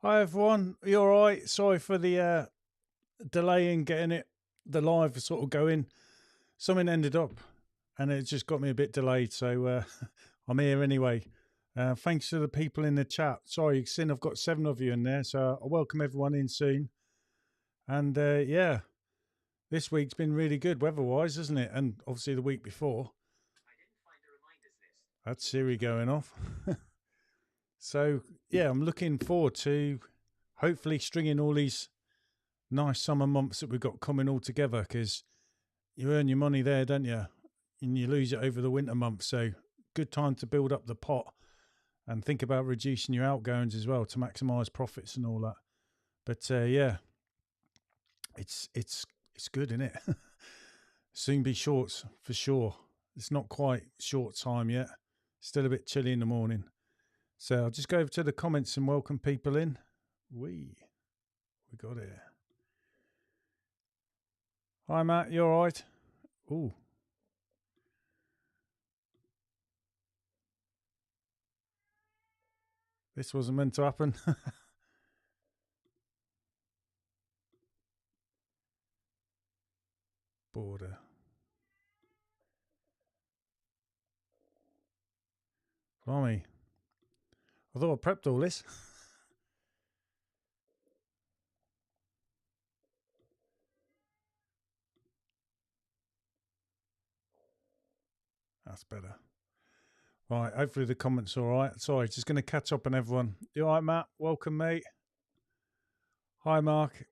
Hi everyone, you all right? Sorry for the delay in getting the live sort of going. Something ended up and it just got me a bit delayed, so I'm here anyway. Thanks to the people in the chat. Sorry, you've seen I've got 7 of you in there, so I'll welcome everyone in soon. And yeah, this week's been really good weather-wise, isn't it? And obviously the week before. That's Siri going off. So yeah, I'm looking forward to hopefully stringing all these nice summer months that we've got coming all together, because you earn your money there, don't you? And you lose it over the winter months. So good time to build up the pot and think about reducing your outgoings as well to maximise profits and all that. But yeah, it's good, isn't it? Soon be shorts for sure. It's not quite short time yet. Still a bit chilly in the morning. So I'll just go over to the comments and welcome people in. We got it. Hi Matt, you all right? Ooh. This wasn't meant to happen. Border. Blimey. I thought I prepped all this. That's better. Right, hopefully the comments are all right. Sorry, just going to catch up on everyone. You all right, Matt? Welcome, mate. Hi, Mark.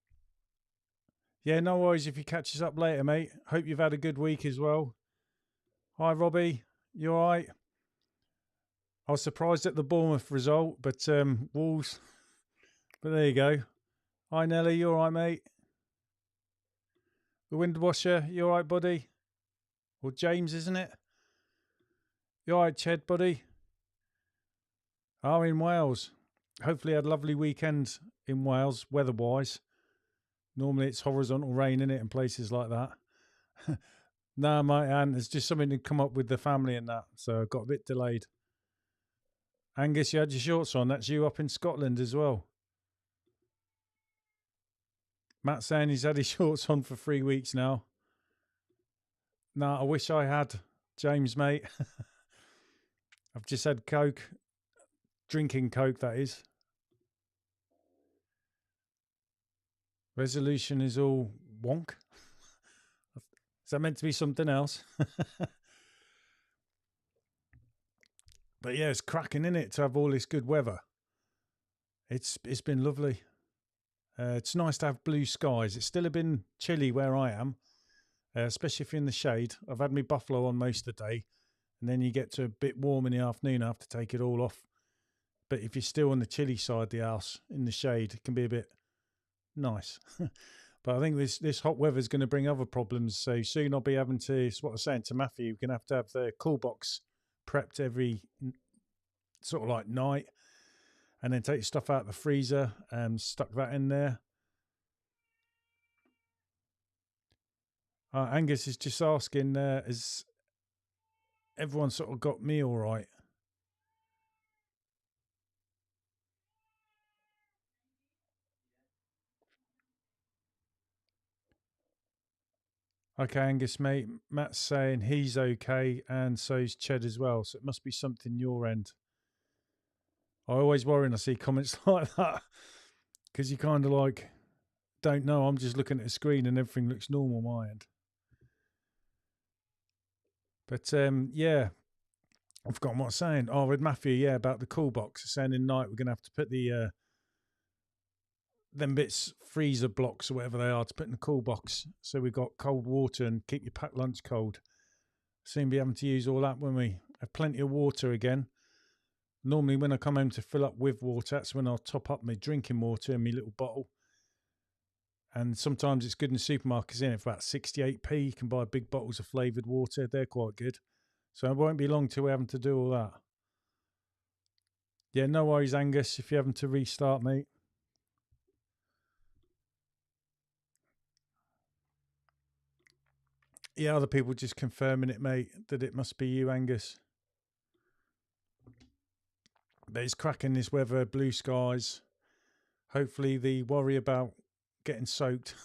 Yeah, no worries if you catch us up later, mate. Hope you've had a good week as well. Hi, Robbie. You all right? I was surprised at the Bournemouth result, but Wolves. But there you go. Hi, Nelly. You all right, mate? The Windwasher. You all right, buddy? Or James, isn't it? You all right, Ched, buddy? Oh, in Wales. Hopefully had a lovely weekend in Wales, weather-wise. Normally it's horizontal rain in it in places like that. No, mate, and it's just something to come up with the family and that. So I got a bit delayed. Angus, you had your shorts on. That's you up in Scotland as well. Matt saying he's had his shorts on for 3 weeks now. No, I wish I had, James, mate. I've just had Coke. Drinking Coke, that is. Resolution is all wonk. Is that meant to be something else? But yeah, it's cracking, isn't it, to have all this good weather. It's been lovely. It's nice to have blue skies. It's still a bit chilly where I am, especially if you're in the shade. I've had my buffalo on most of the day, and then you get to a bit warm in the afternoon. I have to take it all off. But if you're still on the chilly side of the house in the shade, it can be a bit nice. But I think this hot weather is going to bring other problems. So soon I'll be having to, it's what I was saying to Matthew, we're going to have the cool box prepped every sort of like night, and then take your stuff out of the freezer and stuck that in there. Angus is just asking, has everyone sort of got me all right? Okay, Angus, mate. Matt's saying he's okay, and so's Ched as well. So it must be something your end. I always worry when I see comments like that, because you kind of like don't know. I'm just looking at the screen and everything looks normal on my end. But yeah, I've forgotten what I was saying. Oh, with Matthew, yeah, about the cool box. Saying in night we're going to have to put the them bits, freezer blocks or whatever they are, to put in the cool box. So we've got cold water and keep your packed lunch cold. Soon be having to use all that when we have plenty of water again. Normally when I come home to fill up with water, that's when I'll top up my drinking water in my little bottle. And sometimes it's good in the supermarkets, in it, for about 68p. You can buy big bottles of flavoured water. They're quite good. So it won't be long till we're having to do all that. Yeah, no worries, Angus, if you're having to restart, mate. Yeah, other people just confirming it, mate, that it must be you, Angus. But it's cracking, this weather, blue skies. hopefully the worry about getting soaked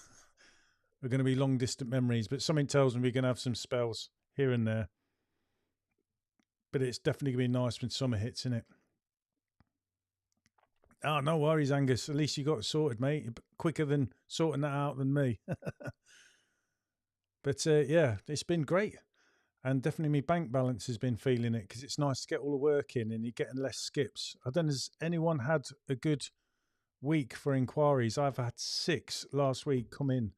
are going to be long distant memories. But something tells me we're going to have some spells here and there. But it's definitely going to be nice when summer hits, isn't it? Oh, no worries, Angus. At least you got it sorted, mate. You're quicker than sorting that out than me. But yeah, it's been great. And definitely my bank balance has been feeling it because it's nice to get all the work in and you're getting less skips. I don't know, has anyone had a good week for inquiries? I've had 6 last week come in.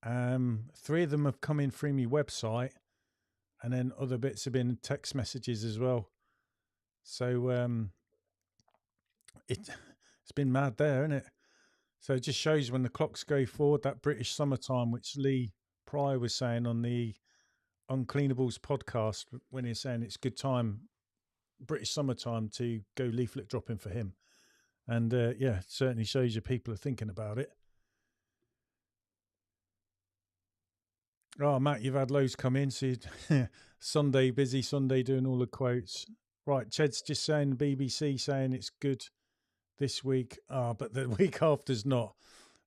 3 of them have come in through my website, and then other bits have been text messages as well. So it's been mad there, isn't it? So it just shows when the clocks go forward, that British summertime, which Lee Pryor was saying on the Uncleanables podcast, when he's saying it's good time, British summertime, to go leaflet dropping for him. And yeah, it certainly shows you people are thinking about it. Oh, Matt, you've had loads come in. So Sunday, busy Sunday doing all the quotes. Right, Ched's just saying BBC saying it's good this week. But the week after's not.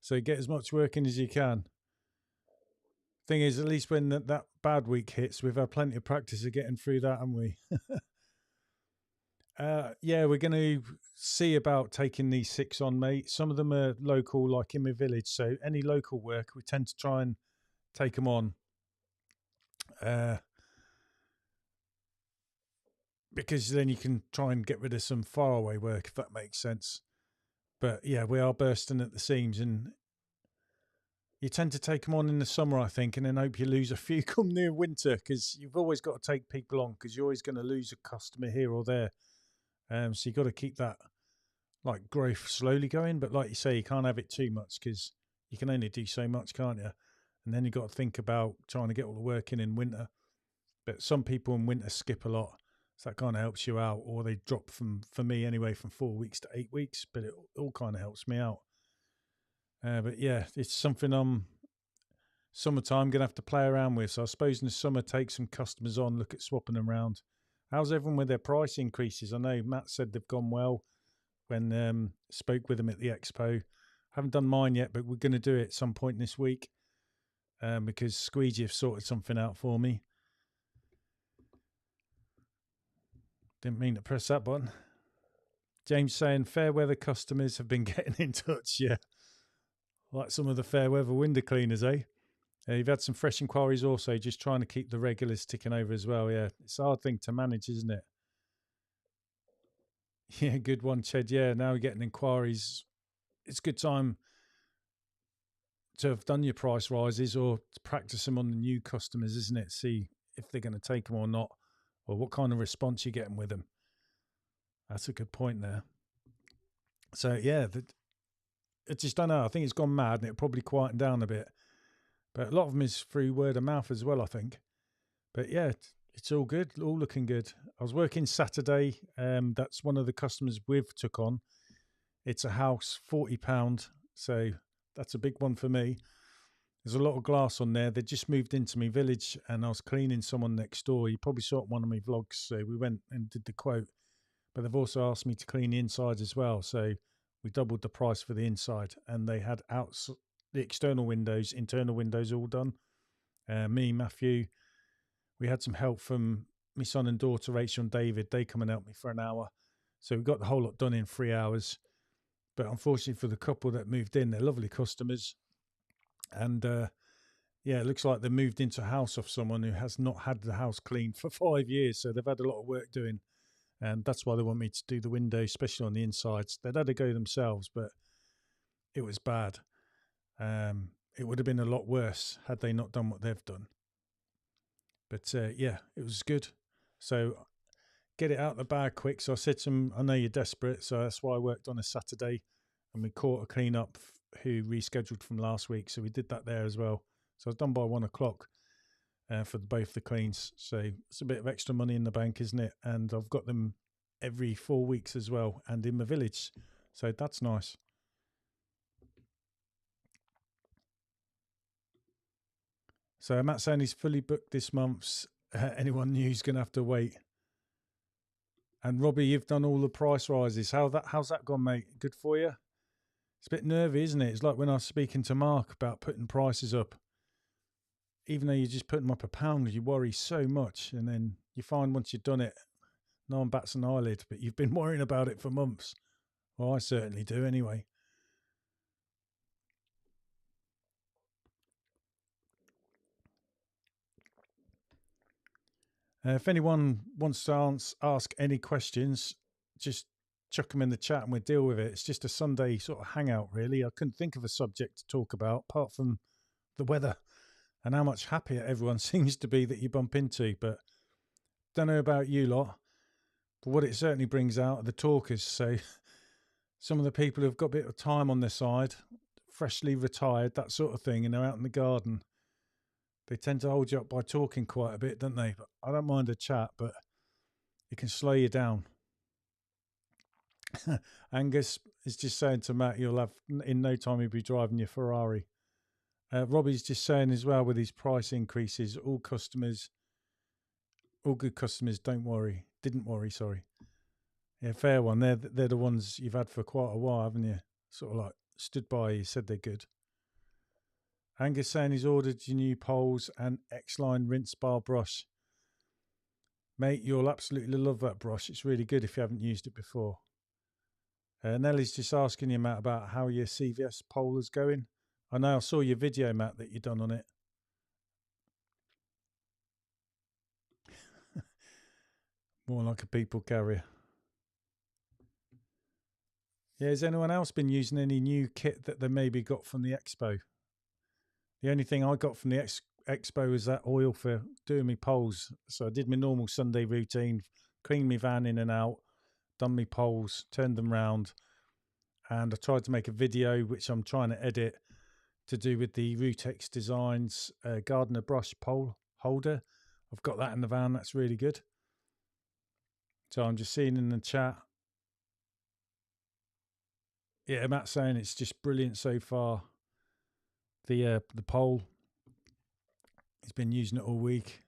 So get as much work in as you can. Thing is, at least when that bad week hits, we've had plenty of practice of getting through that, haven't we? Yeah, we're going to see about taking these 6 on, mate. Some of them are local, like in my village. So any local work, we tend to try and take them on. Because then you can try and get rid of some faraway work, if that makes sense. But yeah, we are bursting at the seams, and you tend to take them on in the summer, I think, and then hope you lose a few come near winter, because you've always got to take people on, because you're always going to lose a customer here or there. So you've got to keep that like growth slowly going. But like you say, you can't have it too much, because you can only do so much, can't you? And then you've got to think about trying to get all the work in winter. But some people in winter skip a lot. So that kind of helps you out, or they drop for me anyway, from 4 weeks to 8 weeks, but it all kind of helps me out. But yeah, it's something I'm summertime going to have to play around with. So I suppose in the summer, take some customers on, look at swapping them around. How's everyone with their price increases? I know Matt said they've gone well when spoke with them at the expo. Haven't done mine yet, but we're going to do it at some point this week because Squeegee have sorted something out for me. Didn't mean to press that button. James saying fair weather customers have been getting in touch. Yeah. Like some of the fair weather window cleaners, eh? You've had some fresh inquiries also, just trying to keep the regulars ticking over as well. Yeah. It's a hard thing to manage, isn't it? Yeah. Good one, Ched. Yeah. Now we're getting inquiries. It's a good time to have done your price rises or to practice them on the new customers, isn't it? See if they're going to take them or not, or what kind of response you're getting with them. That's a good point there. So, yeah, I just don't know. I think it's gone mad and it'll probably quieten down a bit. But a lot of them is through word of mouth as well, I think. But, yeah, it's all good, all looking good. I was working Saturday. That's one of the customers we've took on. It's a house, £40. So that's a big one for me. There's a lot of glass on there. They just moved into my village and I was cleaning someone next door. You probably saw it on one of my vlogs. So we went and did the quote. But they've also asked me to clean the insides as well. So we doubled the price for the inside. And they had the external windows, internal windows all done. Me, Matthew. We had some help from my son and daughter, Rachel and David. They come and help me for an hour. So we got the whole lot done in 3 hours. But unfortunately for the couple that moved in, they're lovely customers. And yeah, it looks like they moved into a house of someone who has not had the house cleaned for 5 years. So they've had a lot of work doing. And that's why they want me to do the window, especially on the insides. They'd had to go themselves, but it was bad. It would have been a lot worse had they not done what they've done. But yeah, it was good. So get it out of the bag quick. So I said to them, I know you're desperate. So that's why I worked on a Saturday. And we caught a clean up who rescheduled from last week. So we did that there as well. So I was done by 1 o'clock. For both the cleans. So it's a bit of extra money in the bank, isn't it? And I've got them every 4 weeks as well and in my village. So that's nice. So Matt saying he's fully booked this month. Anyone new is going to have to wait. And Robbie, you've done all the price rises. How's that gone, mate? Good for you? It's a bit nervy, isn't it? It's like when I was speaking to Mark about putting prices up. Even though you just put them up £1, you worry so much, and then you find once you've done it, no one bats an eyelid, but you've been worrying about it for months. Well, I certainly do anyway. If anyone wants to ask any questions, just chuck them in the chat and we'll deal with it. It's just a Sunday sort of hangout, really. I couldn't think of a subject to talk about apart from the weather and how much happier everyone seems to be that you bump into. But don't know about you lot, but what it certainly brings out are the talkers. So some of the people who've got a bit of time on their side, freshly retired, that sort of thing, and they're out in the garden, they tend to hold you up by talking quite a bit, don't they? But I don't mind a chat, but it can slow you down. Angus is just saying to Matt, you'll have, in no time, you'll be driving your Ferrari. Robbie's just saying as well, with these price increases, all good customers didn't worry, sorry. Yeah, fair one. They're the ones you've had for quite a while, haven't you? Sort of like stood by you, said they're good. Angus saying he's ordered your new poles and Xline rinse bar brush. Mate, you'll absolutely love that brush. It's really good if you haven't used it before. Nellie's just asking you, Matt, about how your CVS pole is going. I know I saw your video, Matt, that you done on it. More like a people carrier. Yeah, has anyone else been using any new kit that they maybe got from the expo? The only thing I got from the expo was that oil for doing my poles. So I did my normal Sunday routine, cleaned my van in and out, done my poles, turned them round, and I tried to make a video which I'm trying to edit to do with the Rutex Designs gardener brush pole holder. I've got that in the van. That's really good. So I'm just seeing in the chat. Yeah, Matt's saying it's just brilliant so far. The pole, he's been using it all week.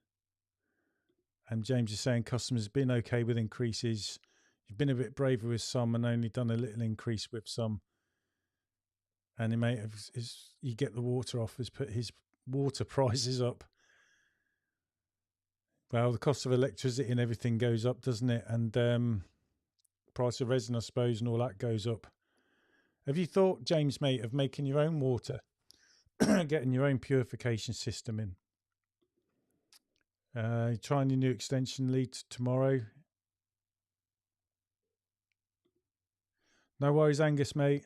And James is saying customers have been okay with increases. You've been a bit braver with some and only done a little increase with some. And he may have, you get the water off, has put his water prices up. Well, the cost of electricity and everything goes up, doesn't it? And price of resin, I suppose, and all that goes up. Have you thought, James, mate, of making your own water? Getting your own purification system in? Trying your new extension lead tomorrow. No worries, Angus, mate.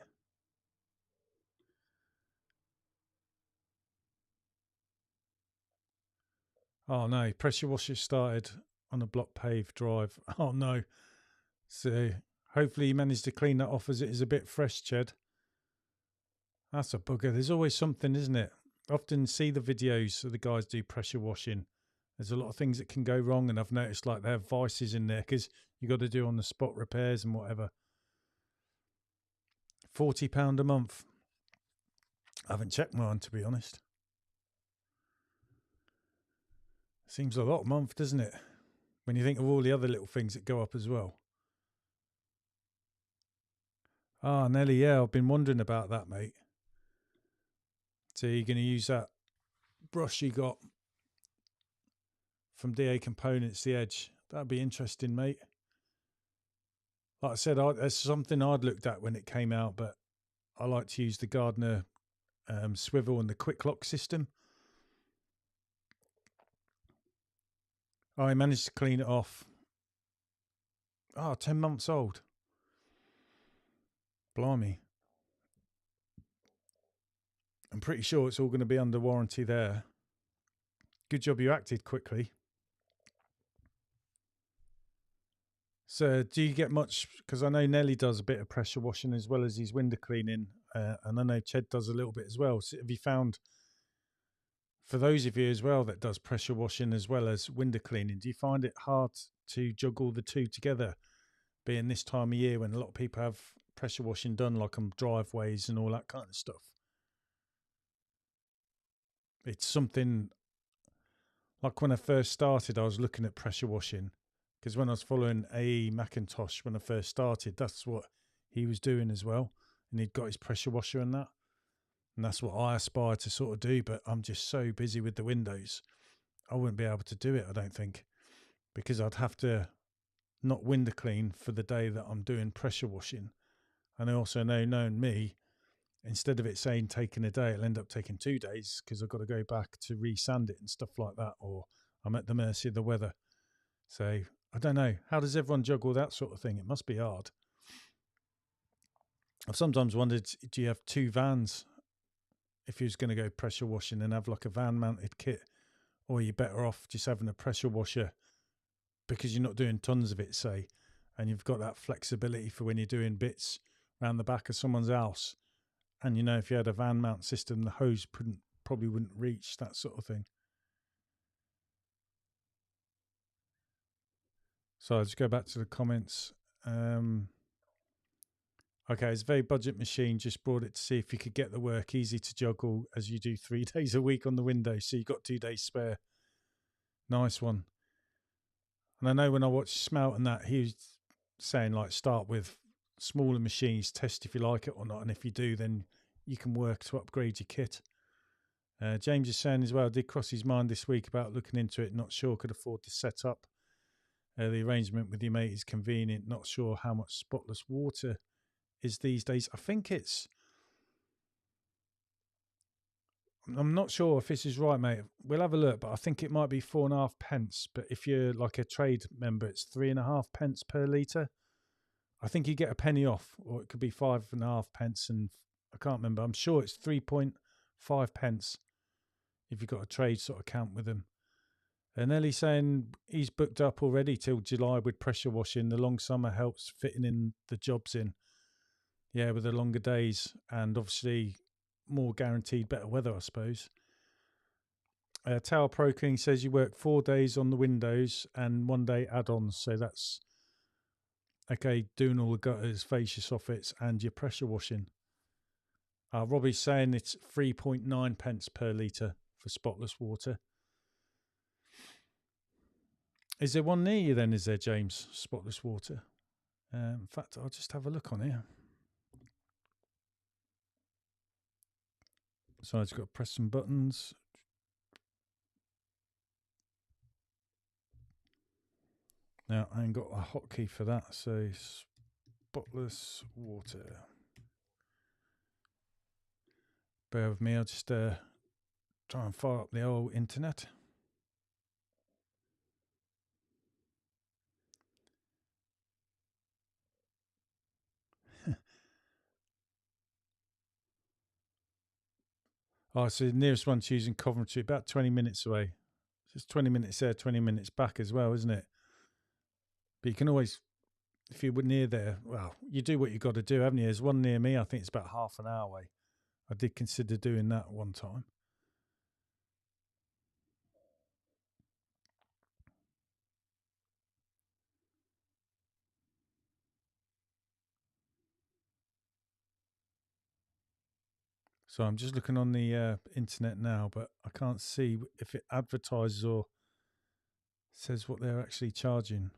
Oh no, pressure washer started on a block paved drive. Oh no. So hopefully you managed to clean that off as it is a bit fresh, Ched. That's a bugger. There's always something, isn't it? I often see the videos of the guys do pressure washing. There's a lot of things that can go wrong, and I've noticed like they have vices in there because you got to do on the spot repairs and whatever. £40 a month. I haven't checked mine, to be honest. Seems a lot a month, doesn't it? When you think of all the other little things that go up as well. Ah, Nelly, yeah, I've been wondering about that, mate. So you're going to use that brush you got from DA Components, the Edge. That'd be interesting, mate. Like I said, that's something I'd looked at when it came out, but I like to use the Gardner swivel and the quick lock system. I managed to clean it off. 10 months old. Blimey. I'm pretty sure it's all going to be under warranty there. Good job you acted quickly. So do you get much, because I know Nelly does a bit of pressure washing as well as his window cleaning, and I know Ched does a little bit as well. So have you found, for those of you as well that does pressure washing as well as window cleaning, do you find it hard to juggle the two together, being this time of year when a lot of people have pressure washing done, like on driveways and all that kind of stuff? It's something, like when I first started, I was looking at pressure washing, because when I was following A. McIntosh when I first started, that's what he was doing as well. and he'd got his pressure washer and that. And that's what I aspire to sort of do, but I'm just so busy with the windows. I wouldn't be able to do it, I don't think, because I'd have to not window clean for the day that I'm doing pressure washing. And I also know, knowing me, instead of it saying taking a day, it'll end up taking 2 days because I've got to go back to re-sand it and stuff like that, or I'm at the mercy of the weather. So I don't know. How does everyone juggle that sort of thing? It must be hard. I've sometimes wondered, do you have 2 vans if you was going to go pressure washing and have like a van mounted kit, or are you better off just having a pressure washer because you're not doing tons of it, say, and you've got that flexibility for when you're doing bits around the back of someone's house, and you know if you had a van mount system, the hose probably wouldn't reach, that sort of thing. So I'll just go back to the comments. Okay, it's a very budget machine. Just brought it to see if you could get the work easy to juggle as you do 3 days a week on the windows. So you got 2 days spare. Nice one. And I know when I watched Smelt and that, he was saying like start with smaller machines, test if you like it or not. And if you do, then you can work to upgrade your kit. James is saying as well, did cross his mind this week about looking into it. Not sure could afford to set up. The arrangement with your mate is convenient. Not sure how much spotless water is these days. I think I'm not sure if this is right, mate. We'll have a look, but I think it might be 4.5p. But if you're like a trade member, it's 3.5p per litre. I think you get a penny off, or it could be 5.5p, and I can't remember. I'm sure it's 3.5p if you've got a trade sort of account with them. And Ellie's saying he's booked up already till July with pressure washing. The long summer helps fitting in the jobs in. Yeah, with the longer days and obviously more guaranteed better weather, I suppose. Tower Pro King says you work 4 days on the windows and 1 day add-ons. So that's okay, doing all the gutters, fascia soffits and your pressure washing. Robbie's saying it's 3.9p per litre for spotless water. Is there one near you then, is there, James? Spotless water. In fact, I'll just have a look on here. So I've just got to press some buttons. Now, I ain't got a hotkey for that, so spotless water. Bear with me, I'll just try and fire up the old internet. Oh, so the nearest one's using Coventry, about 20 minutes away. So it's 20 minutes there, 20 minutes back as well, isn't it? But you can always, if you were near there, well, you do what you got to do, haven't you? There's one near me, I think it's about half an hour away. I did consider doing that one time. So I'm just looking on the internet now, but I can't see if it advertises or says what they're actually charging.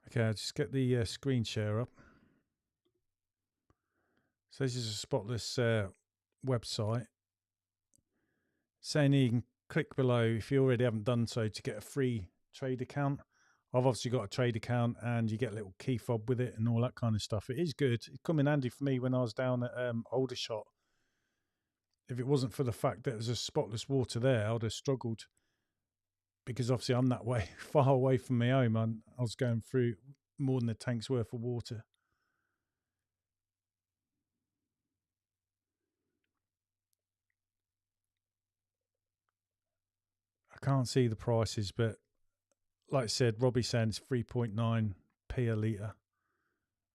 Okay, I'll just get the screen share up. So this is a spotless website. Saying you can click below if you already haven't done so to get a free trade account. I've obviously got a trade account and you get a little key fob with it and all that kind of stuff. It is good. It come in handy for me when I was down at Aldershot. If it wasn't for the fact that there's a spotless water there, I'd have struggled because obviously I'm that way far away from my home. I was going through more than a tank's worth of water. I can't see the prices, but like I said, Robbie saying it's 3.9p a litre.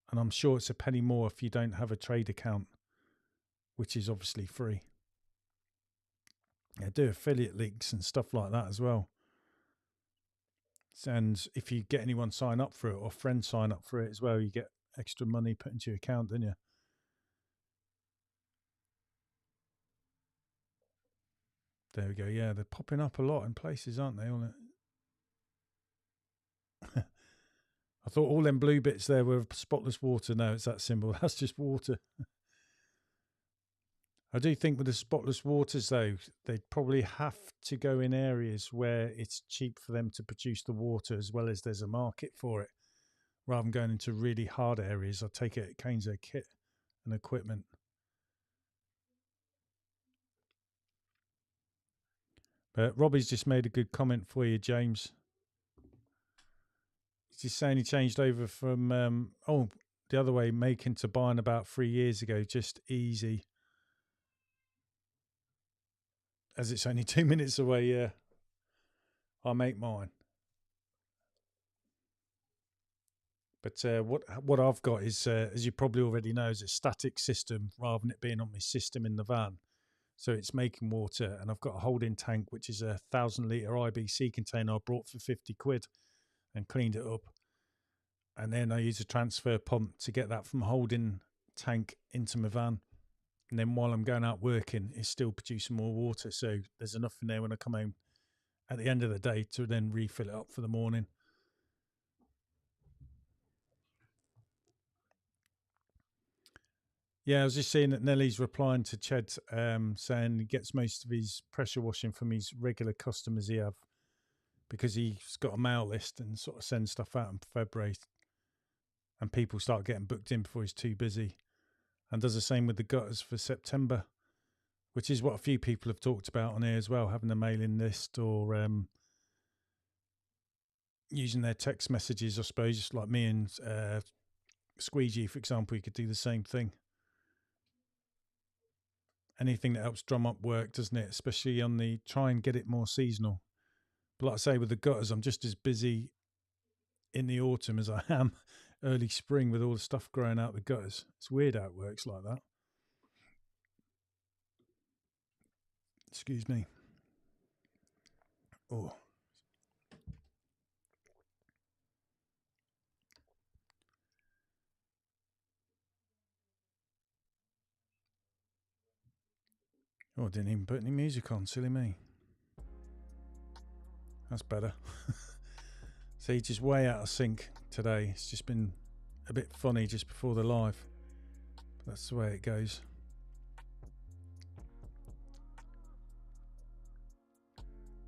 And I'm sure it's a penny more if you don't have a trade account, which is obviously free. Yeah, do affiliate links and stuff like that as well. And if you get anyone sign up for it or friends sign up for it as well, you get extra money put into your account, don't you? There we go. Yeah, they're popping up a lot in places, aren't they? I thought all them blue bits there were spotless water. No, it's that symbol. That's just water. I do think with the spotless waters, though, they'd probably have to go in areas where it's cheap for them to produce the water as well as there's a market for it, rather than going into really hard areas. I take it Kane's their kit and equipment. But Robbie's just made a good comment for you, James. He's just saying he changed over from, the other way, making to buying about 3 years ago. Just easy. As it's only 2 minutes away, yeah. I'll make mine. But what I've got is, as you probably already know, is a static system rather than it being on my system in the van. So it's making water, and I've got a holding tank, which is a 1,000-litre IBC container I brought for 50 quid and cleaned it up. And then I use a transfer pump to get that from holding tank into my van. And then while I'm going out working, it's still producing more water. So there's enough in there when I come home at the end of the day to then refill it up for the morning. Yeah, I was just seeing that Nelly's replying to Ched, saying he gets most of his pressure washing from his regular customers he have, because he's got a mail list and sort of sends stuff out in February, and people start getting booked in before he's too busy, and does the same with the gutters for September, which is what a few people have talked about on here as well, having a mailing list or using their text messages, I suppose, just like me and Squeegee, for example. You could do the same thing. Anything that helps drum up work, doesn't it? Especially on the try and get it more seasonal. But like I say, with the gutters, I'm just as busy in the autumn as I am early spring with all the stuff growing out the gutters. It's weird how it works like that. Excuse me. Oh. Oh, I didn't even put any music on. Silly me. That's better. See, just way out of sync today. It's just been a bit funny just before the live. But that's the way it goes.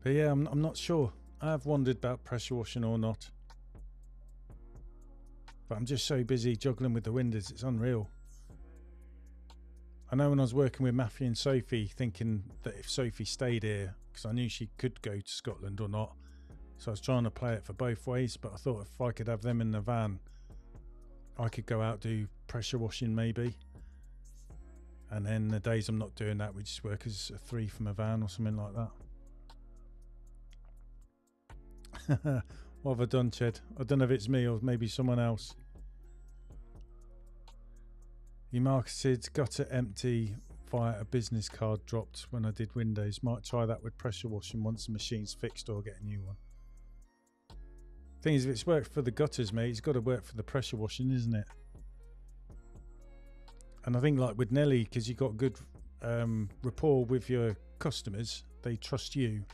But yeah, I'm not sure. I've wondered about pressure washing or not. But I'm just so busy juggling with the windows, it's unreal. I know when I was working with Matthew and Sophie, thinking that if Sophie stayed here, because I knew she could go to Scotland or not, so I was trying to play it for both ways, but I thought if I could have them in the van, I could go out, do pressure washing maybe. And then the days I'm not doing that, we just work as a 3 from a van or something like that. What have I done, Ched? I don't know if it's me or maybe someone else. You marketed gutter empty via a business card dropped when I did windows. Might try that with pressure washing once the machine's fixed or get a new one. Thing is, if it's worked for the gutters, mate, it's got to work for the pressure washing, isn't it? And I think like with Nelly, because you've got good rapport with your customers, they trust you.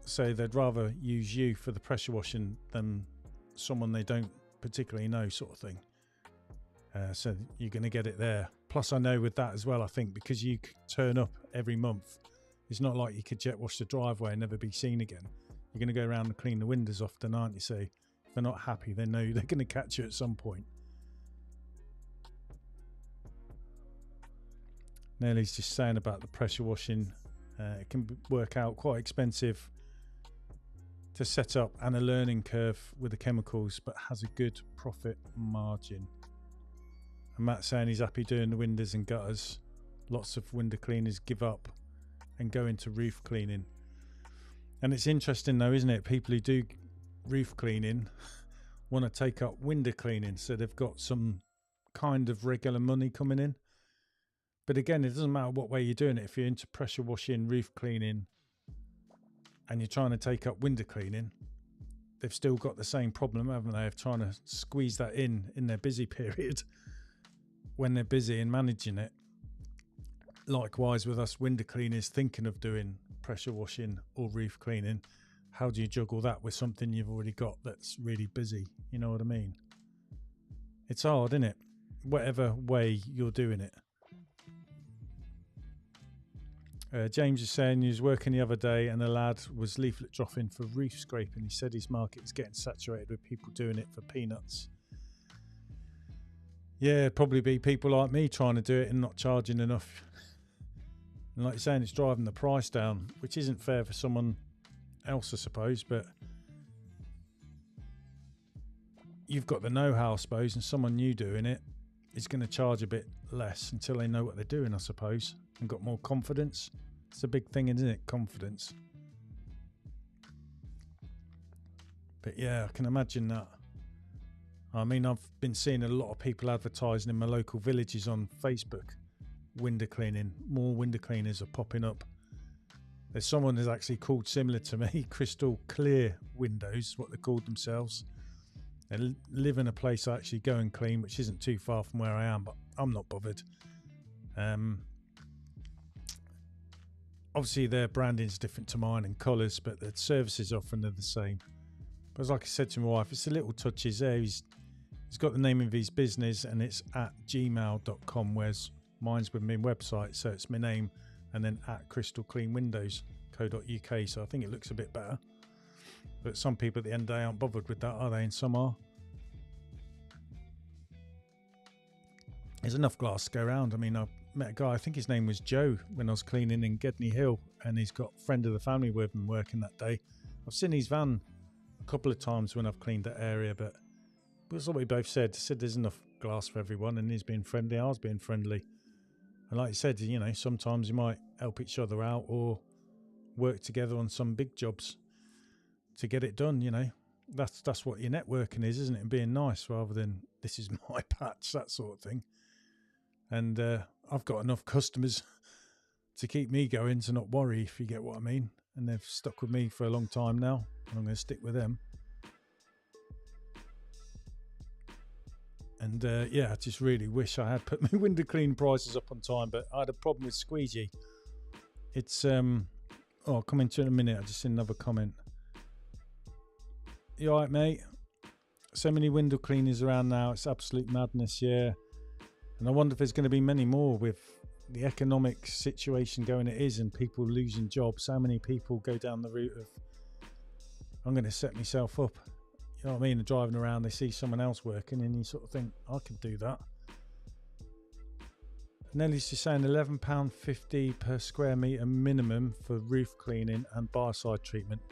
So they'd rather use you for the pressure washing than someone they don't particularly know, sort of thing. So you're going to get it there. Plus, I know with that as well, I think because you turn up every month, it's not like you could jet wash the driveway and never be seen again. You're going to go around and clean the windows often, aren't you? So if they're not happy, they know they're going to catch you at some point. Nelly's just saying about the pressure washing. It can work out quite expensive to set up and a learning curve with the chemicals, but has a good profit margin. And Matt's saying he's happy doing the windows and gutters. Lots of window cleaners give up and go into roof cleaning. And it's interesting though, isn't it? People who do roof cleaning want to take up window cleaning, so they've got some kind of regular money coming in. But again, it doesn't matter what way you're doing it. If you're into pressure washing, roof cleaning, and you're trying to take up window cleaning, they've still got the same problem, haven't they, of trying to squeeze that in their busy period when they're busy and managing it. likewise with us window cleaners thinking of doing pressure washing or roof cleaning, how do you juggle that with something you've already got that's really busy? You know what I mean? It's hard, isn't it? Whatever way you're doing it. James is saying he was working the other day and a lad was leaflet dropping for roof scraping. He said his market is getting saturated with people doing it for peanuts. Yeah, it'd probably be people like me trying to do it and not charging enough. And like you're saying, it's driving the price down, which isn't fair for someone else, I suppose, but you've got the know-how, I suppose, and someone new doing it is going to charge a bit less until they know what they're doing, I suppose, and got more confidence. It's a big thing, isn't it? Confidence. But yeah, I can imagine that. I mean, I've been seeing a lot of people advertising in my local villages on Facebook, window cleaning. More window cleaners are popping up. There's someone that's actually called similar to me, Crystal Clear Windows, what they called themselves. They live in a place I actually go and clean, which isn't too far from where I am, but I'm not bothered. Obviously, their branding's different to mine and colours, but the services often are the same. But like I said to my wife, it's the little touches there. He's got the name of his business and it's at gmail.com, whereas mine's with my website, so it's my name and then at crystalcleanwindows.co.uk. So I think it looks a bit better. But some people at the end of the day aren't bothered with that, are they? And some are. There's enough glass to go around. I mean, I met a guy, I think his name was Joe, when I was cleaning in Gedney Hill, and he's got a friend of the family with him working that day. I've seen his van a couple of times when I've cleaned that area, but that's what we both said. I said there's enough glass for everyone, and he's being friendly, I was being friendly. And like you said, you know, sometimes you might help each other out or work together on some big jobs to get it done, you know. That's what your networking is, isn't it? And being nice rather than this is my patch, that sort of thing. And I've got enough customers to keep me going, to not worry, if you get what I mean. And they've stuck with me for a long time now, and I'm going to stick with them. And yeah, I just really wish I had put my window clean prices up on time, but I had a problem with squeegee. It's I'll come into it in a minute. I just seen another comment. You alright, mate? So many window cleaners around now, it's absolute madness, yeah. And I wonder if there's going to be many more with the economic situation going it is and people losing jobs. How many people go down the route of, I'm going to set myself up? You know what I mean? They're driving around, they see someone else working and you sort of think, I could do that. Nellie's just saying £11.50 per square metre minimum for roof cleaning and barside treatment.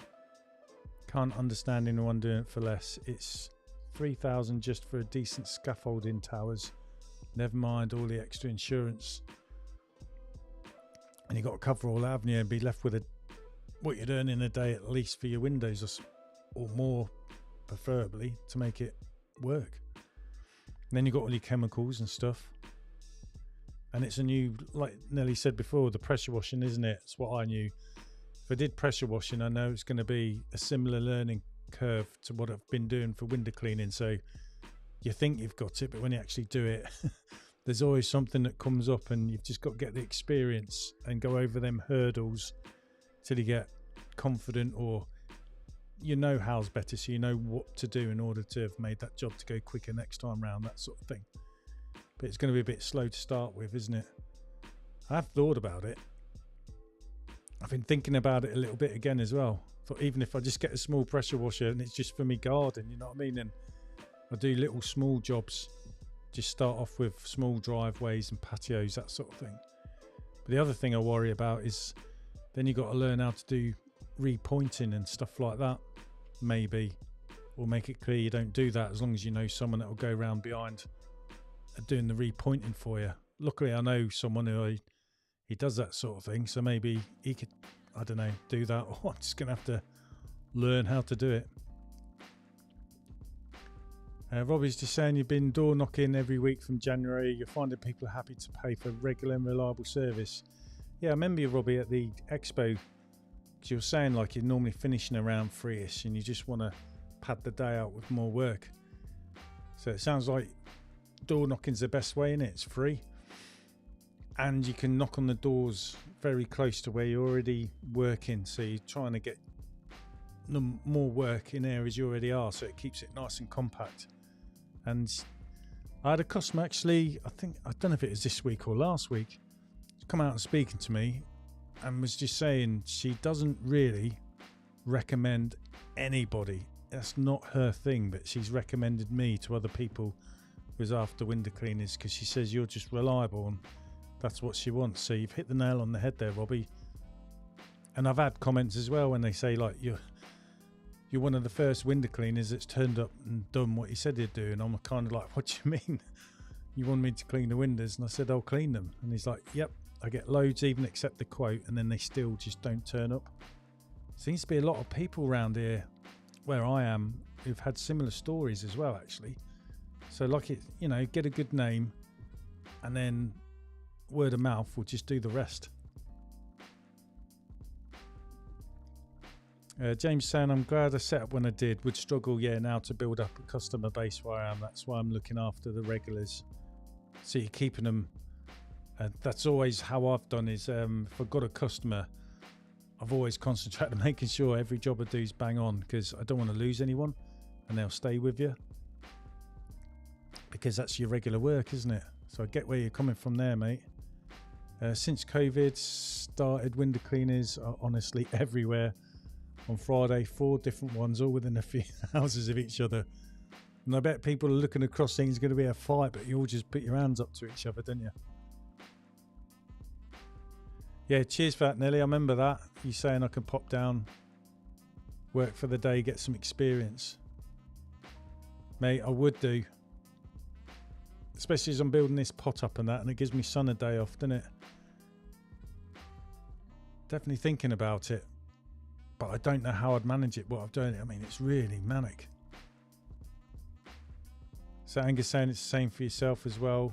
Can't understand anyone doing it for less. It's $3,000 just for a decent scaffolding towers. Never mind all the extra insurance. And you've got to cover all that, haven't you? And be left with what you'd earn in a day at least for your windows, or more, preferably, to make it work. And then you've got all your chemicals and stuff. And it's a new, like Nelly said before, the pressure washing, isn't it? It's what I knew. If I did pressure washing, I know it's going to be a similar learning curve to what I've been doing for window cleaning. So you think you've got it, but when you actually do it, there's always something that comes up, and you've just got to get the experience and go over them hurdles till you get confident, or you know how's better, so you know what to do in order to have made that job to go quicker next time round, that sort of thing. But it's going to be a bit slow to start with, isn't it? I've thought about it. I've been thinking about it a little bit again as well. Thought even if I just get a small pressure washer and it's just for me garden, you know what I mean? And I do little small jobs, just start off with small driveways and patios, that sort of thing. But the other thing I worry about is then you've got to learn how to do repointing and stuff like that, maybe, or make it clear you don't do that, as long as you know someone that will go around behind doing the repointing for you. Luckily I know someone who he does that sort of thing, so maybe he could, I don't know, do that, or I'm just going to have to learn how to do it. Robbie's just saying you've been door knocking every week from January. You're finding people are happy to pay for regular and reliable service. Yeah, I remember you, Robbie, at the expo, because you were saying like you're normally finishing around 3ish and you just want to pad the day out with more work. So it sounds like door knocking's the best way, innit? It's free. and you can knock on the doors very close to where you're already working, so you're trying to get more work in areas you already are, so it keeps it nice and compact. And I had a customer actually, I don't know if it was this week or last week, come out and speaking to me and was just saying she doesn't really recommend anybody. That's not her thing, but she's recommended me to other people who's after window cleaners because she says you're just reliable, and that's what she wants. So you've hit the nail on the head there, Robbie. And I've had comments as well when they say like you're one of the first window cleaners that's turned up and done what you said you'd do. And I'm kind of like, what do you mean? You want me to clean the windows? And I said, I'll clean them. And he's like, yep, I get loads, even accept the quote, and then they still just don't turn up. Seems to be a lot of people around here where I am who've had similar stories as well, actually. So like it, you know, get a good name and then word of mouth will just do the rest. James saying, I'm glad I set up when I did. Would struggle, now to build up a customer base where I am. That's why I'm looking after the regulars. So you're keeping them. That's always how I've done is if I've got a customer, I've always concentrated on making sure every job I do is bang on, because I don't want to lose anyone and they'll stay with you. Because that's your regular work, isn't it? So I get where you're coming from there, mate. Since COVID started, window cleaners are honestly everywhere. On Friday, 4 different ones, all within a few houses of each other. And I bet people are looking across thinking it's going to be a fight, but you all just put your hands up to each other, don't you? Yeah, cheers for that, Nelly. I remember that. You saying I can pop down, work for the day, get some experience. Mate, I would do. Especially as I'm building this pot up and that, and it gives me son a day off, doesn't it? Definitely thinking about it. But I don't know how I'd manage it, what I've done. I mean, it's really manic. So Angus saying it's the same for yourself as well.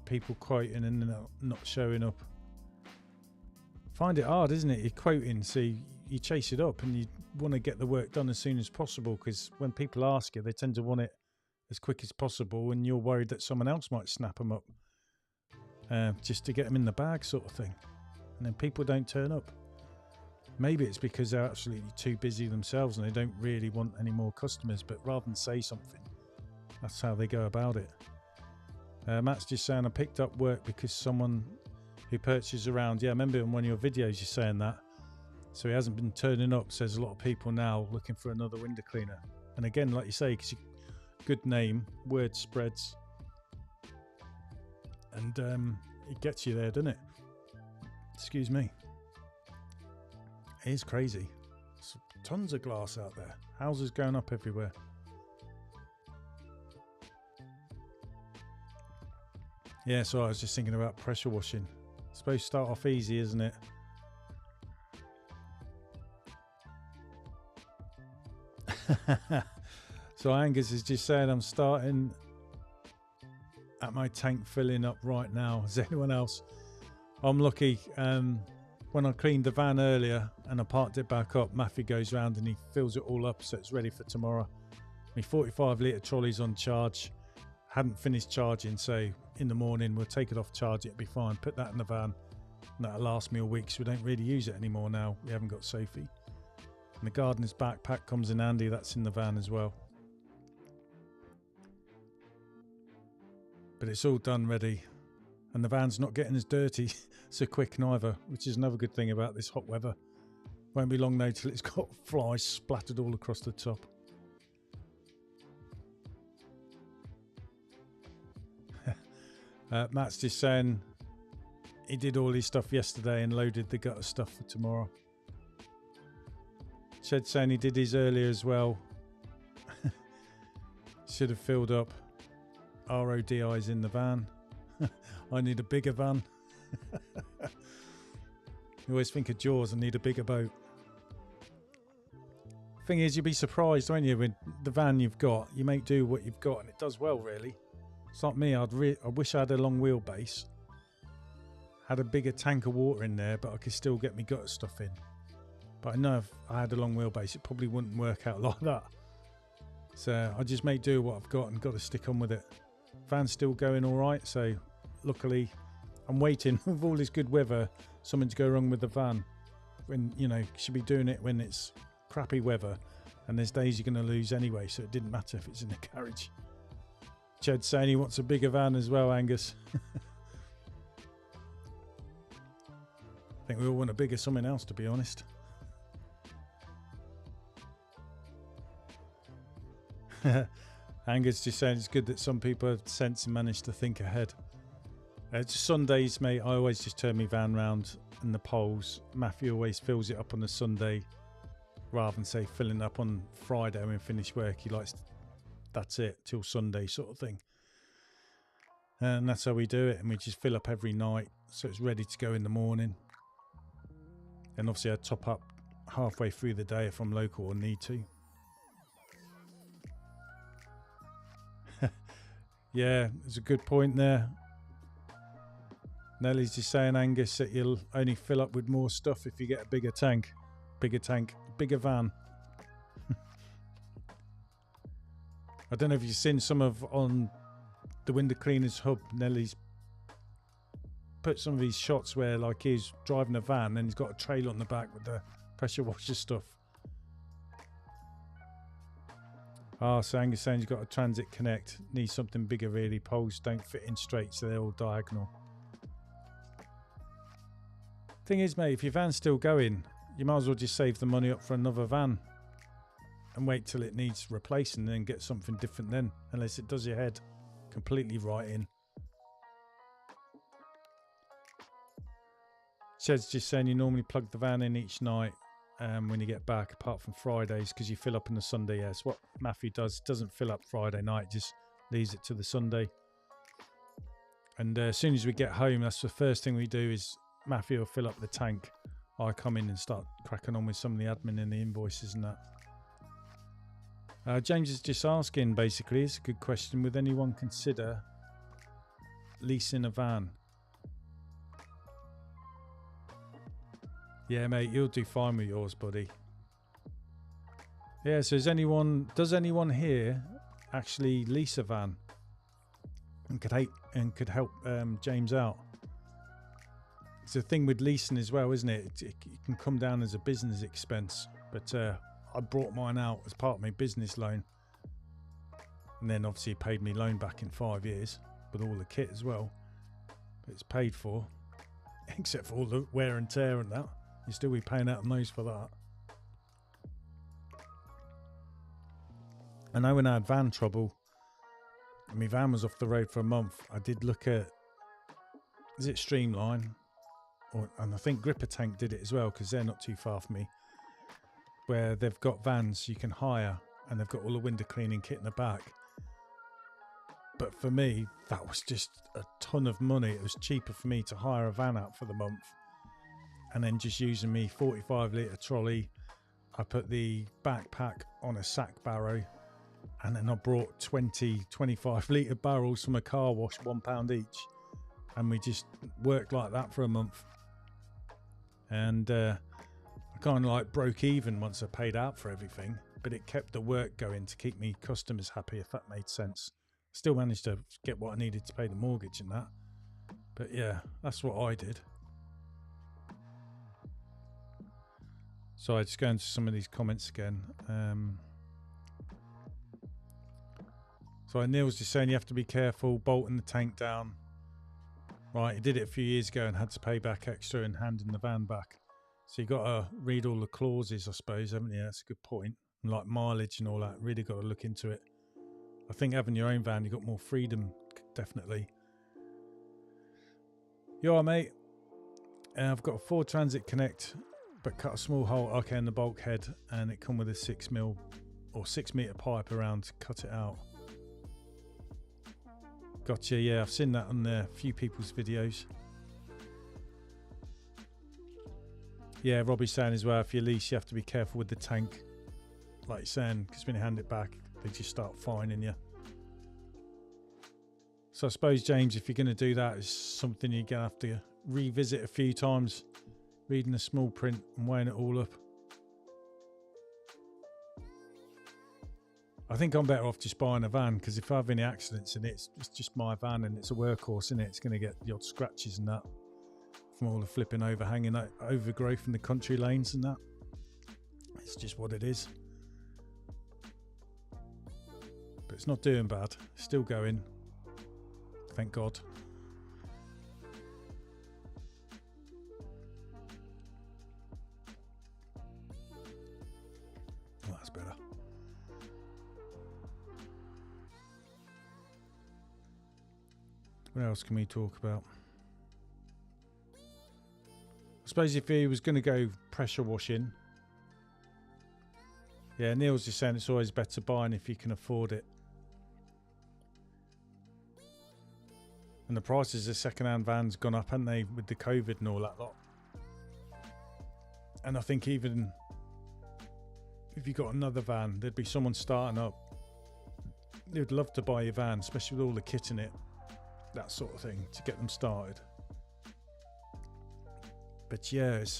People quoting and not showing up. Find it hard, isn't it? You're quoting, so you chase it up and you want to get the work done as soon as possible, because when people ask you, they tend to want it as quick as possible, and you're worried that someone else might snap them up just to get them in the bag, sort of thing. And then people don't turn up. Maybe it's because they're absolutely too busy themselves and they don't really want any more customers, but rather than say something, that's how they go about it. Matt's just saying, I picked up work because someone who purchases around, I remember in one of your videos you're saying that, so he hasn't been turning up. So there's a lot of people now looking for another window cleaner. And again, like you say, because you good name, word spreads, and it gets you there, doesn't it? Excuse me. It is crazy. There's tons of glass out there. Houses going up everywhere. Yeah, so I was just thinking about pressure washing. It's supposed to start off easy, isn't it? So Angus is just saying, I'm starting at my tank filling up right now. Is anyone else? I'm lucky. When I cleaned the van earlier and I parked it back up, Matthew goes round and he fills it all up so it's ready for tomorrow. My 45 litre trolley's on charge. Hadn't finished charging, so in the morning we'll take it off charge, it'll be fine. Put that in the van and that'll last me a week, so we don't really use it anymore now. We haven't got Sophie. And the gardener's backpack comes in handy, that's in the van as well. But it's all done, ready. And the van's not getting as dirty so quick neither, which is another good thing about this hot weather. Won't be long though till it's got flies splattered all across the top. Matt's just saying he did all his stuff yesterday and loaded the gutter stuff for tomorrow. Shed saying he did his earlier as well. Should have filled up. RODI's in the van. I need a bigger van. You always think of Jaws and need a bigger boat. Thing is, you'd be surprised, won't you, with the van you've got. You make do what you've got and it does well, really. It's like me, I wish I had a long wheelbase. Had a bigger tank of water in there, but I could still get my gutter stuff in. But I know if I had a long wheelbase, it probably wouldn't work out like that. So I just make do what I've got and got to stick on with it. Van's still going all right, so luckily I'm waiting with all this good weather, something to go wrong with the van. When, you know, you should be doing it when it's crappy weather, and there's days you're going to lose anyway, so it didn't matter if it's in the garage. Chad's saying he wants a bigger van as well, Angus. I think we all want a bigger something else, to be honest. Angus just saying it's good that some people have sense and managed to think ahead. It's Sundays, mate. I always just turn my van round in the poles. Matthew always fills it up on the Sunday rather than say filling up on Friday when we finish work. He likes, that's it, till Sunday sort of thing. And that's how we do it. And we just fill up every night so it's ready to go in the morning. And obviously I top up halfway through the day if I'm local or need to. Yeah, there's a good point there. Nellie's just saying, Angus, that you'll only fill up with more stuff if you get a bigger tank. Bigger tank, bigger van. I don't know if you've seen some of on the window cleaners hub. Nellie's put some of these shots where like he's driving a van and he's got a trailer on the back with the pressure washer stuff. Ah, so Angus saying he's got a Transit Connect. Needs something bigger really. Poles don't fit in straight, so they're all diagonal. Thing is, mate, if your van's still going, you might as well just save the money up for another van and wait till it needs replacing and then get something different then, unless it does your head completely right in. Shed's just saying you normally plug the van in each night when you get back, apart from Fridays, because you fill up on the Sunday. Yes, what Matthew doesn't fill up Friday night, just leaves it to the Sunday. And as soon as we get home, that's the first thing we do is Matthew will fill up the tank. I come in and start cracking on with some of the admin and the invoices and that. James is just asking, basically, it's a good question. Would anyone consider leasing a van? Yeah, mate, you'll do fine with yours, buddy. Yeah, so does anyone here actually lease a van and could help James out? It's a thing with leasing as well, isn't it? It can come down as a business expense, but I brought mine out as part of my business loan, and then obviously paid me loan back in 5 years with all the kit as well. But it's paid for, except for all the wear and tear and that. You still be paying out the nose for that. I know when I had van trouble, and my van was off the road for a month, I did look at, is it Xline? And I think Gripper Tank did it as well, because they're not too far from me, where they've got vans you can hire and they've got all the window cleaning kit in the back. But for me, that was just a ton of money. It was cheaper for me to hire a van out for the month and then just using me 45-litre trolley. I put the backpack on a sack barrow, and then I brought 25-litre barrels from a car wash, £1 each, and we just worked like that for a month. And I kind of like broke even once I paid out for everything, but it kept the work going to keep me customers happy, if that made sense. Still managed to get what I needed to pay the mortgage and that. But yeah, that's what I did. So I just go into some of these comments again. So Neil's just saying you have to be careful bolting the tank down. Right, he did it a few years ago and had to pay back extra and handing the van back. So you got to read all the clauses, I suppose, haven't you? That's a good point. And like mileage and all that, really got to look into it. I think having your own van, you've got more freedom, definitely. You all right, mate? I've got a Ford Transit Connect, but cut a small hole in the bulkhead, and it come with a 6 mil or 6 metre pipe around to cut it out. Gotcha, yeah, I've seen that on a few people's videos. Yeah, Robbie's saying as well, if you lease, you have to be careful with the tank. Like you're saying, because when you hand it back, they just start fining you. So I suppose, James, if you're going to do that, it's something you're going to have to revisit a few times, reading the small print and weighing it all up. I think I'm better off just buying a van, because if I have any accidents in it, it's just my van and it's a workhorse in it. It's going to get the odd scratches and that from all the flipping overhanging overgrowth in the country lanes and that. It's just what it is. But it's not doing bad. Still going. Thank God. Oh, that's better. What else can we talk about? I suppose if he was going to go pressure washing, yeah, Neil's just saying it's always better buying if you can afford it. And the prices of second-hand vans gone up, haven't they, with the COVID and all that lot? And I think even if you got another van, there'd be someone starting up. They'd love to buy your van, especially with all the kit in it, that sort of thing, to get them started. But yeah, it's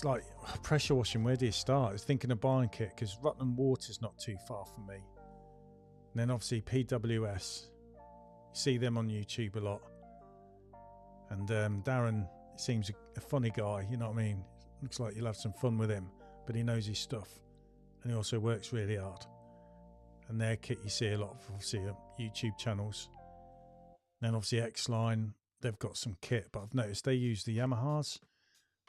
like pressure washing. Where do you start? I was thinking of buying kit, because Rutland Water's not too far from me. And then obviously PWS, you see them on YouTube a lot. And Darren seems a funny guy, you know what I mean? Looks like you'll have some fun with him, but he knows his stuff. And he also works really hard. And their kit you see a lot of, obviously, YouTube channels. And then obviously Xline, they've got some kit, but I've noticed they use the Yamahas,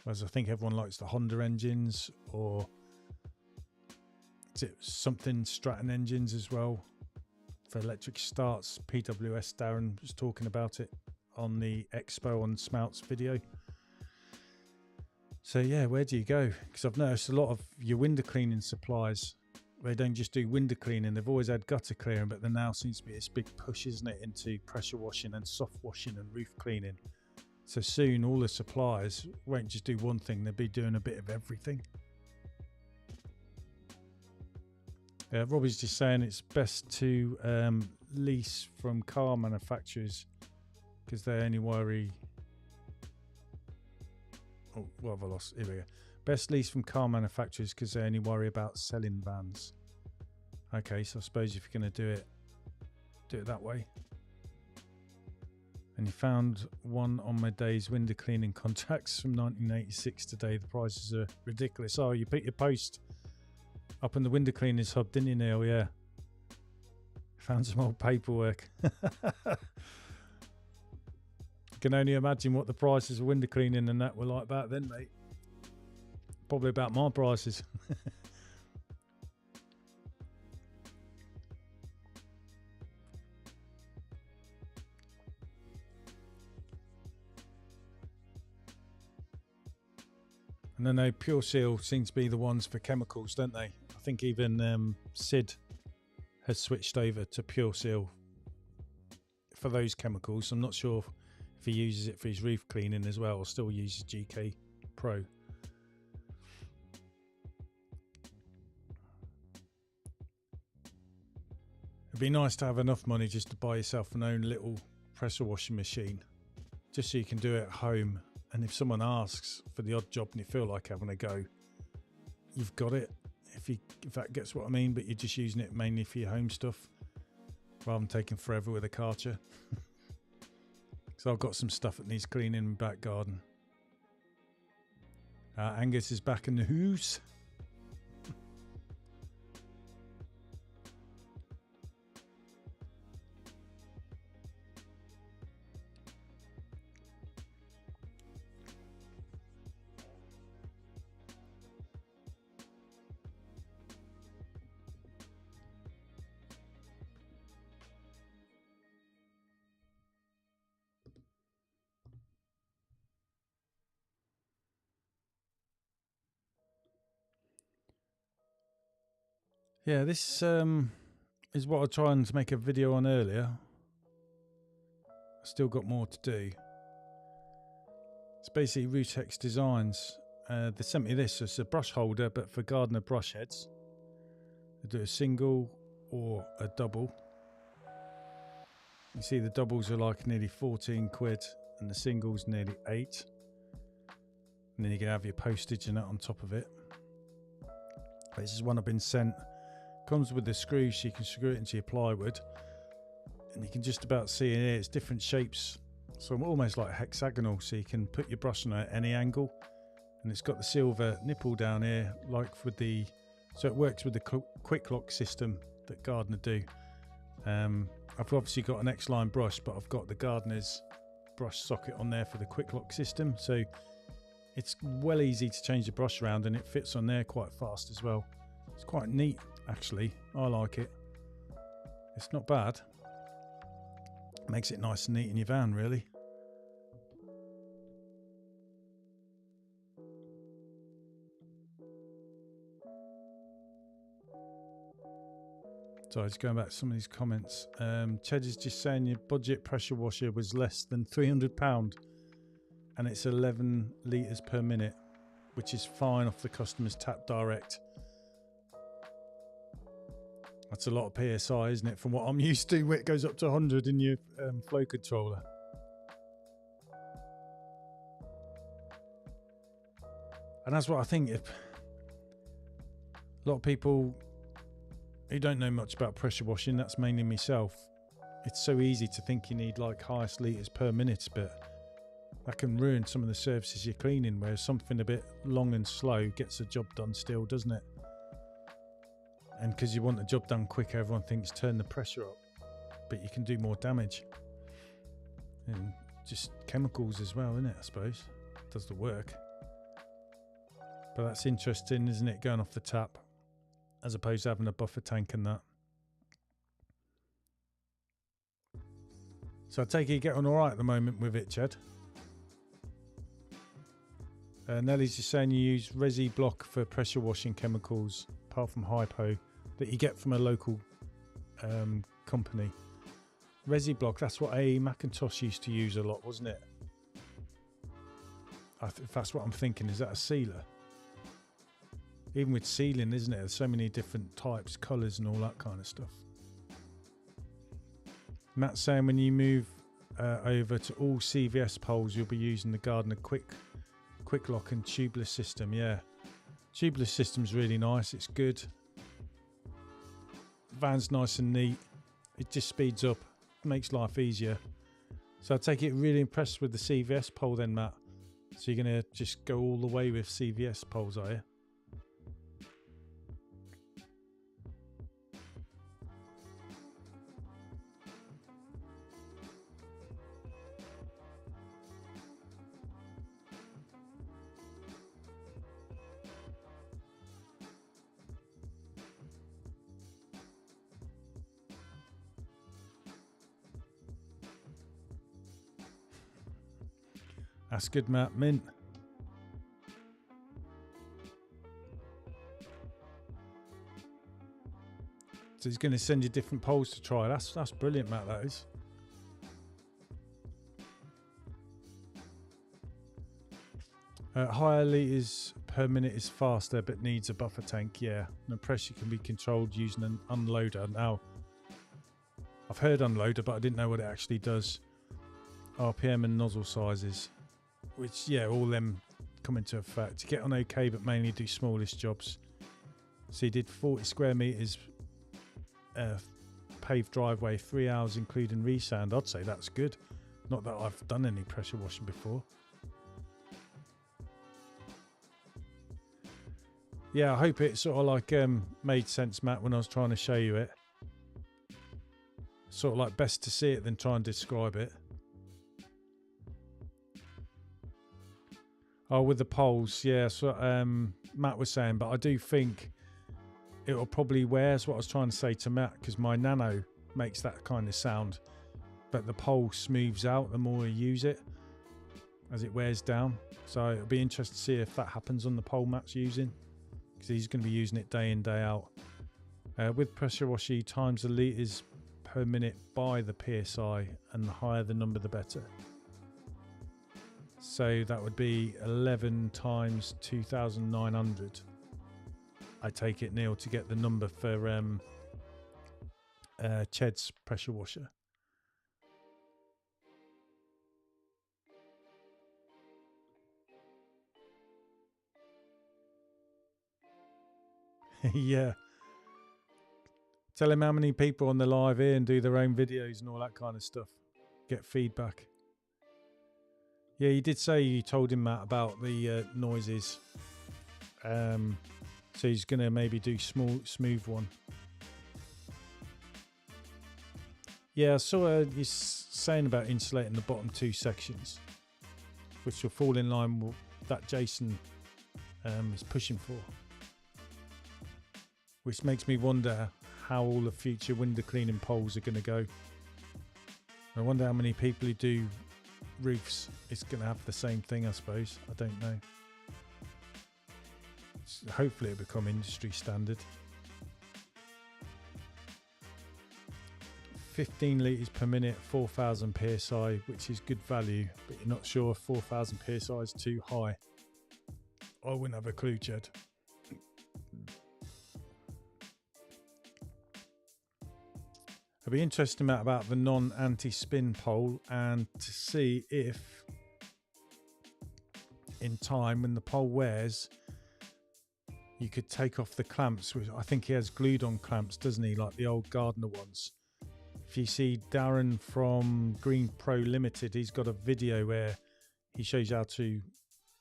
whereas I think everyone likes the Honda engines, or is it something Stratton engines as well for electric starts. PWS Darren was talking about it on the Expo on Smout's video. So yeah, where do you go? Because I've noticed a lot of your window cleaning supplies, they don't just do window cleaning, they've always had gutter clearing, but there now seems to be this big push, isn't it, into pressure washing and soft washing and roof cleaning. So soon all the suppliers won't just do one thing, they'll be doing a bit of everything. Robbie's just saying it's best to lease from car manufacturers, because they only worry... Oh, what have I lost? Here we go. Best lease from car manufacturers because they only worry about selling vans. Okay, so I suppose if you're going to do it that way. And you found one on my day's window cleaning contracts from 1986 today. The prices are ridiculous. Oh, you put your post up in the window cleaners hub, didn't you, Neil? Yeah. Found some old paperwork. Can only imagine what the prices of window cleaning and that were like back then, mate. Probably about my prices. And I know Pure Seal seems to be the ones for chemicals, don't they? I think even Sid has switched over to Pure Seal for those chemicals. I'm not sure if he uses it for his roof cleaning as well, or still uses GK Pro. It'd be nice to have enough money just to buy yourself an own little pressure washing machine, just so you can do it at home. And if someone asks for the odd job and you feel like having a go, you've got it. If that gets what I mean, but you're just using it mainly for your home stuff, rather than taking forever with a Karcher. So I've got some stuff that needs cleaning in my back garden. Angus is back in the house. Yeah, this is what I was trying to make a video on earlier. I still got more to do. It's basically Rutex Designs. They sent me this. It's a brush holder, but for gardener brush heads. They do a single or a double. You see the doubles are like nearly 14 quid and the singles nearly 8. And then you can have your postage and that on top of it. This is one I've been sent. Comes with the screw, so you can screw it into your plywood, and you can just about see in here it's different shapes, so almost like hexagonal, so you can put your brush on it at any angle. And it's got the silver nipple down here, like with the, so it works with the quick lock system that Gardener do. I've obviously got an Xline brush, but I've got the Gardener's brush socket on there for the quick lock system, so it's well easy to change the brush around, and it fits on there quite fast as well. It's quite neat actually, I like it. It's not bad. Makes it nice and neat in your van really. So just going back to some of these comments. Ched is just saying your budget pressure washer was less than £300 and it's 11 litres per minute, which is fine off the customer's tap direct. That's a lot of PSI, isn't it? From what I'm used to, where it goes up to 100 in your flow controller. And that's what I think. If a lot of people who don't know much about pressure washing, that's mainly myself, it's so easy to think you need like highest litres per minute, but that can ruin some of the surfaces you're cleaning, where something a bit long and slow gets the job done still, doesn't it? And because you want the job done quick, everyone thinks turn the pressure up, but you can do more damage. And just chemicals as well, isn't it, I suppose? Does the work. But that's interesting, isn't it, going off the tap, as opposed to having a buffer tank and that. So I take it you get on all right at the moment with it, Ched? Nellie's just saying you use Resi Block for pressure washing chemicals, apart from Hypo, that you get from a local company. Resi Block, that's what A. Macintosh used to use a lot, wasn't it? If that's what I'm thinking, is that a sealer? Even with sealing, isn't it? There's so many different types, colours and all that kind of stuff. Matt's saying when you move over to all CVS poles, you'll be using the Gardener Quick Lock and tubeless system. Yeah, tubeless system's really nice. It's good. Van's nice and neat. It just speeds up, makes life easier. So I take it really impressed with the CVS pole then, Matt. So you're gonna just go all the way with CVS poles, are you? That's good, Matt. Mint. So he's going to send you different poles to try. That's brilliant, Matt. That is. Higher litres per minute is faster, but needs a buffer tank. Yeah, and the pressure can be controlled using an unloader. Now, I've heard unloader, but I didn't know what it actually does. RPM and nozzle sizes. Which, yeah, all them come into effect. You get on okay, but mainly do smallest jobs. So you did 40 square metres paved driveway, 3 hours including resand. I'd say that's good. Not that I've done any pressure washing before. Yeah, I hope it sort of like made sense, Matt, when I was trying to show you it. Sort of like best to see it than try and describe it. Oh, with the poles, yeah. So Matt was saying, but I do think it will probably wear. Is what I was trying to say to Matt, because my Nano makes that kind of sound, but the pole smooths out the more you use it as it wears down. So it'll be interesting to see if that happens on the pole Matt's using, because he's going to be using it day in, day out. With pressure washer, times the litres per minute by the PSI, and the higher the number, the better. So that would be 11 times 2,900. I take it, Neil, to get the number for Ched's pressure washer. Yeah. Tell him how many people on the live here and do their own videos and all that kind of stuff. Get feedback. Yeah, you did say you told him, Matt, about the noises. So he's going to maybe do smooth one. Yeah, I saw you saying about insulating the bottom 2 sections, which will fall in line with that Jason is pushing for. Which makes me wonder how all the future window cleaning poles are going to go. I wonder how many people who do roofs is going to have the same thing, I suppose. I don't know. Hopefully it'll become industry standard. 15 litres per minute, 4,000 psi, which is good value, but you're not sure if 4,000 psi is too high. I wouldn't have a clue, Jed. It'll be interesting about the non-anti-spin pole, and to see if in time when the pole wears you could take off the clamps, which I think he has glued on clamps, doesn't he, like the old Gardner ones. If you see Darren from Green Pro Limited, he's got a video where he shows you how to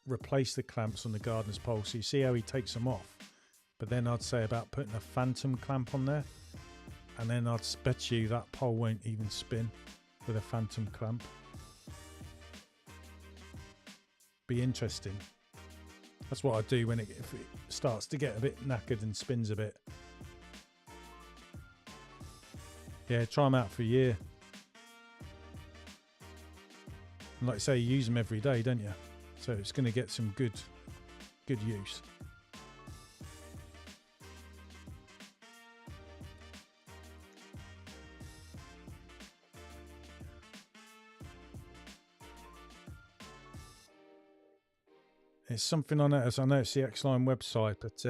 replace the clamps on the Gardner's pole, so you see how he takes them off. But then I'd say about putting a phantom clamp on there, and then I'd bet you that pole won't even spin with a phantom clamp. Be interesting. That's what I do when if it starts to get a bit knackered and spins a bit. Yeah, try them out for a year. And like I say, you use them every day, don't you? So it's going to get some good use. It's something I noticed. I know it's the Xline website, but it's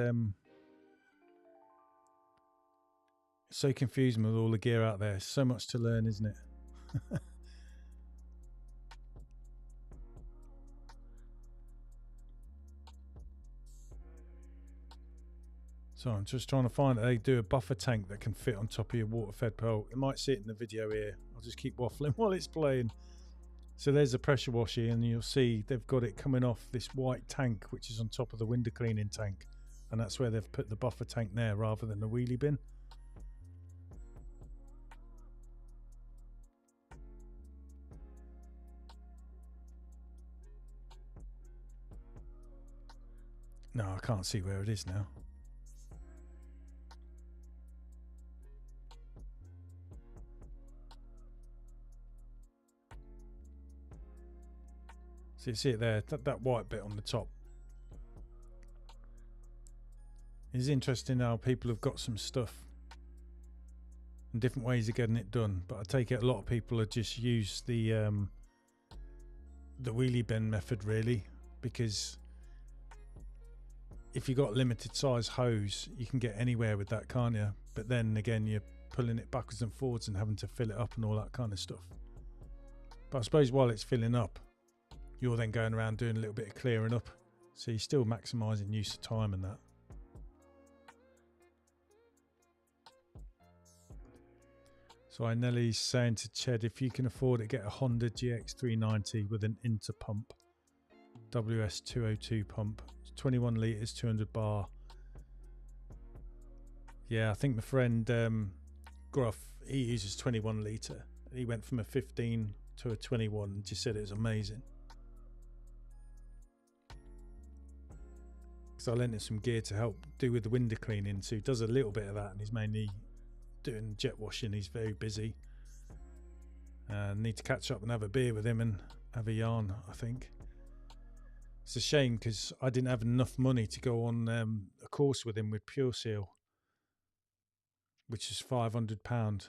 so confusing with all the gear out there. So much to learn, isn't it? So I'm just trying to find they do a buffer tank that can fit on top of your water-fed pole. You might see it in the video here. I'll just keep waffling while it's playing. So there's a pressure washer, and you'll see they've got it coming off this white tank, which is on top of the window cleaning tank, and that's where they've put the buffer tank there rather than the wheelie bin. No, I can't see where it is now. So you see it there, that white bit on the top. It's interesting how people have got some stuff and different ways of getting it done, but I take it a lot of people have just used the wheelie bin method, really, because if you've got limited size hose, you can get anywhere with that, can't you? But then again, you're pulling it backwards and forwards and having to fill it up and all that kind of stuff. But I suppose while it's filling up, you're then going around doing a little bit of clearing up, so you're still maximising use of time and that. So I Nelly's saying to Ched, if you can afford it, get a Honda GX390 with an interpump WS202 pump, 21 litres, 200 bar. Yeah, I think my friend Gruff, he uses 21 litre. He went from a 15 to a 21 and just said it was amazing. So I lent him some gear to help do with the window cleaning, so he does a little bit of that, and he's mainly doing jet washing. He's very busy. Need to catch up and have a beer with him and have a yarn, I think. It's a shame because I didn't have enough money to go on a course with him with Pure Seal, which is £500. And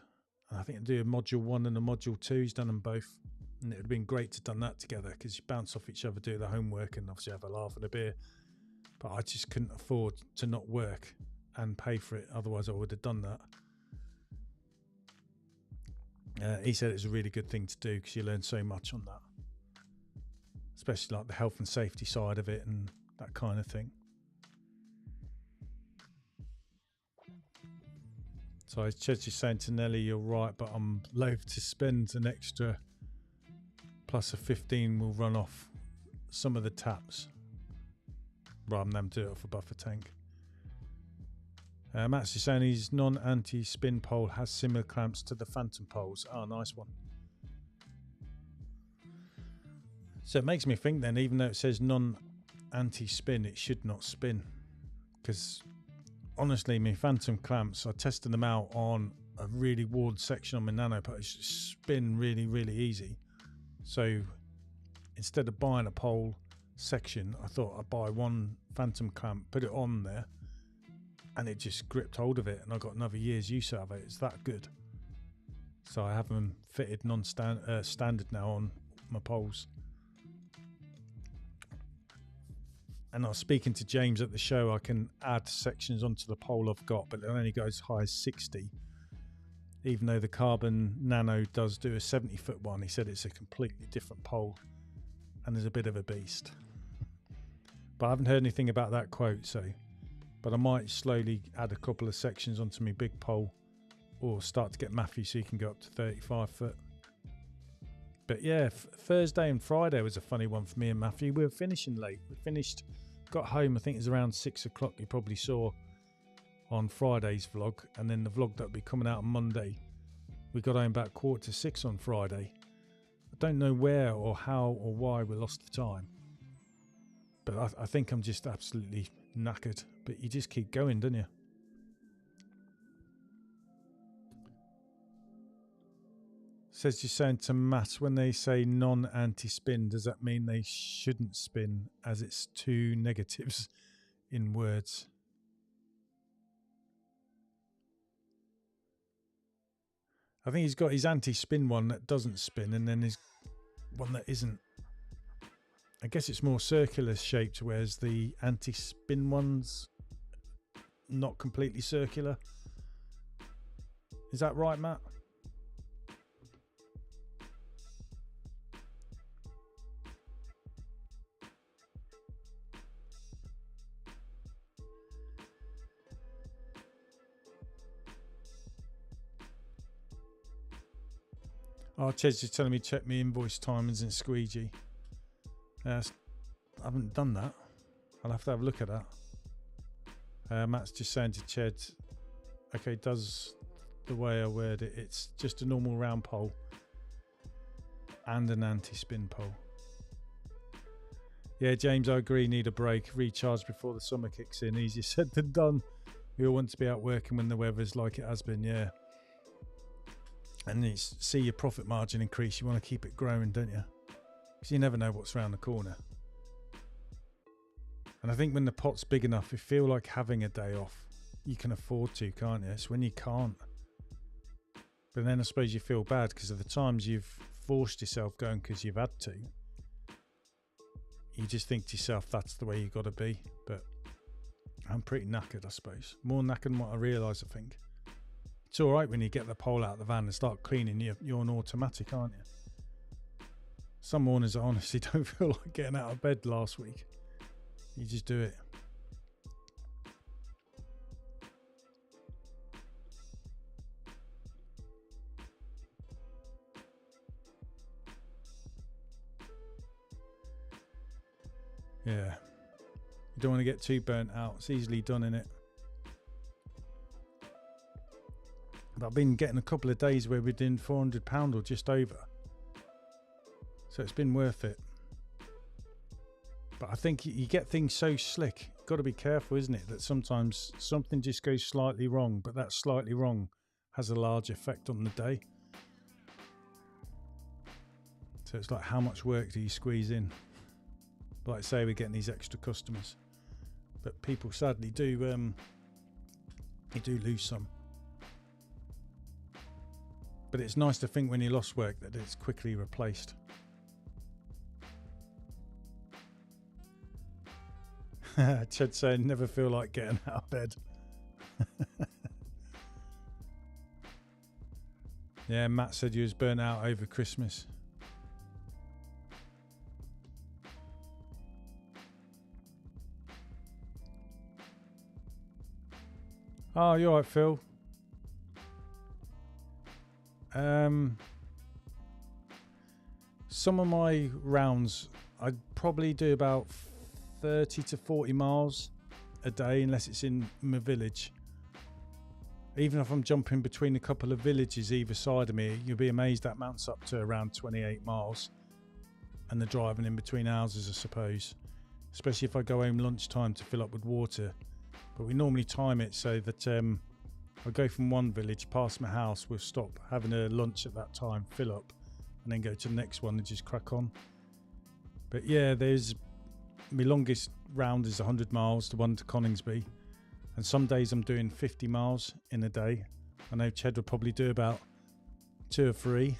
I think I do a module 1 and a module 2. He's done them both, and it would have been great to have done that together because you bounce off each other, do the homework, and obviously have a laugh and a beer. But I just couldn't afford to not work and pay for it, otherwise I would have done that. He said it was a really good thing to do because you learn so much on that, especially like the health and safety side of it and that kind of thing. So Ched's just saying to Nelly, you're right, but I'm loath to spend an extra plus a 15 will run off some of the taps rather than do it off a buffer tank. Matt's just saying his non-anti-spin pole has similar clamps to the Phantom poles. Oh, nice one. So it makes me think then, even though it says non-anti-spin, it should not spin. Because honestly, my Phantom clamps, I tested them out on a really worn section on my nano pole. It spin really, really easy. So instead of buying a pole section, I thought I'd buy one Phantom clamp, put it on there, and it just gripped hold of it, and I got another year's use out of it. It's that good. So I have them fitted standard now on my poles. And I was speaking to James at the show, I can add sections onto the pole I've got, but it only goes as high as 60. Even though the Carbon Nano does do a 70-foot one, he said it's a completely different pole and is a bit of a beast. But I haven't heard anything about that quote, so... But I might slowly add a couple of sections onto my big pole, or start to get Matthew so you can go up to 35 foot. But yeah, Thursday and Friday was a funny one for me and Matthew. We were finishing late. Got home, I think it was around 6 o'clock. You probably saw on Friday's vlog, and then the vlog that will be coming out on Monday. We got home about 5:45 on Friday. I don't know where or how or why we lost the time. But I think I'm just absolutely knackered. But you just keep going, don't you? Says you're saying to Matt, when they say non-anti-spin, does that mean they shouldn't spin as it's two negatives in words? I think he's got his anti-spin one that doesn't spin, and then his one that isn't. I guess it's more circular shaped, whereas the anti-spin one's not completely circular. Is that right, Matt? Oh, Ched's just telling me check my invoice timings in Squeegee. I haven't done that. I'll have to have a look at that. Matt's just saying to Ched, okay, does the way I word it, it's just a normal round pole and an anti-spin pole. Yeah, James, I agree, need a break. Recharge before the summer kicks in. Easier said than done. We all want to be out working when the weather's like it has been, yeah. And you see your profit margin increase. You want to keep it growing, don't you? Because you never know what's around the corner. And I think when the pot's big enough, you feel like having a day off. You can afford to, can't you? It's when you can't. But then I suppose you feel bad because of the times you've forced yourself going because you've had to. You just think to yourself, that's the way you got to be. But I'm pretty knackered, I suppose. More knackered than what I realise, I think. It's all right when you get the pole out of the van and start cleaning. You're on automatic, aren't you? Some mornings I honestly don't feel like getting out of bed last week. You just do it. Yeah. You don't want to get too burnt out. It's easily done, innit? But I've been getting a couple of days where we're doing £400 or just over. So it's been worth it. But I think you get things so slick. You've got to be careful, isn't it? That sometimes something just goes slightly wrong, but that slightly wrong has a large effect on the day. So it's like, how much work do you squeeze in? Like I say, we're getting these extra customers. But people sadly do, you do lose some. But it's nice to think when you lost work that it's quickly replaced. Ched saying, never feel like getting out of bed. Yeah, Matt said you was burnt out over Christmas. Oh, you're right, Phil. Some of my rounds, I'd probably do about 30 to 40 miles a day, unless it's in my village. Even if I'm jumping between a couple of villages either side of me, you'll be amazed that mounts up to around 28 miles. And the driving in between houses, I suppose. Especially if I go home lunchtime to fill up with water. But we normally time it so that I go from one village past my house, we'll stop having a lunch at that time, fill up, and then go to the next one and just crack on. But yeah, my longest round is 100 miles, the one to Coningsby. And some days I'm doing 50 miles in a day. I know Ched will probably do about 2 or 3.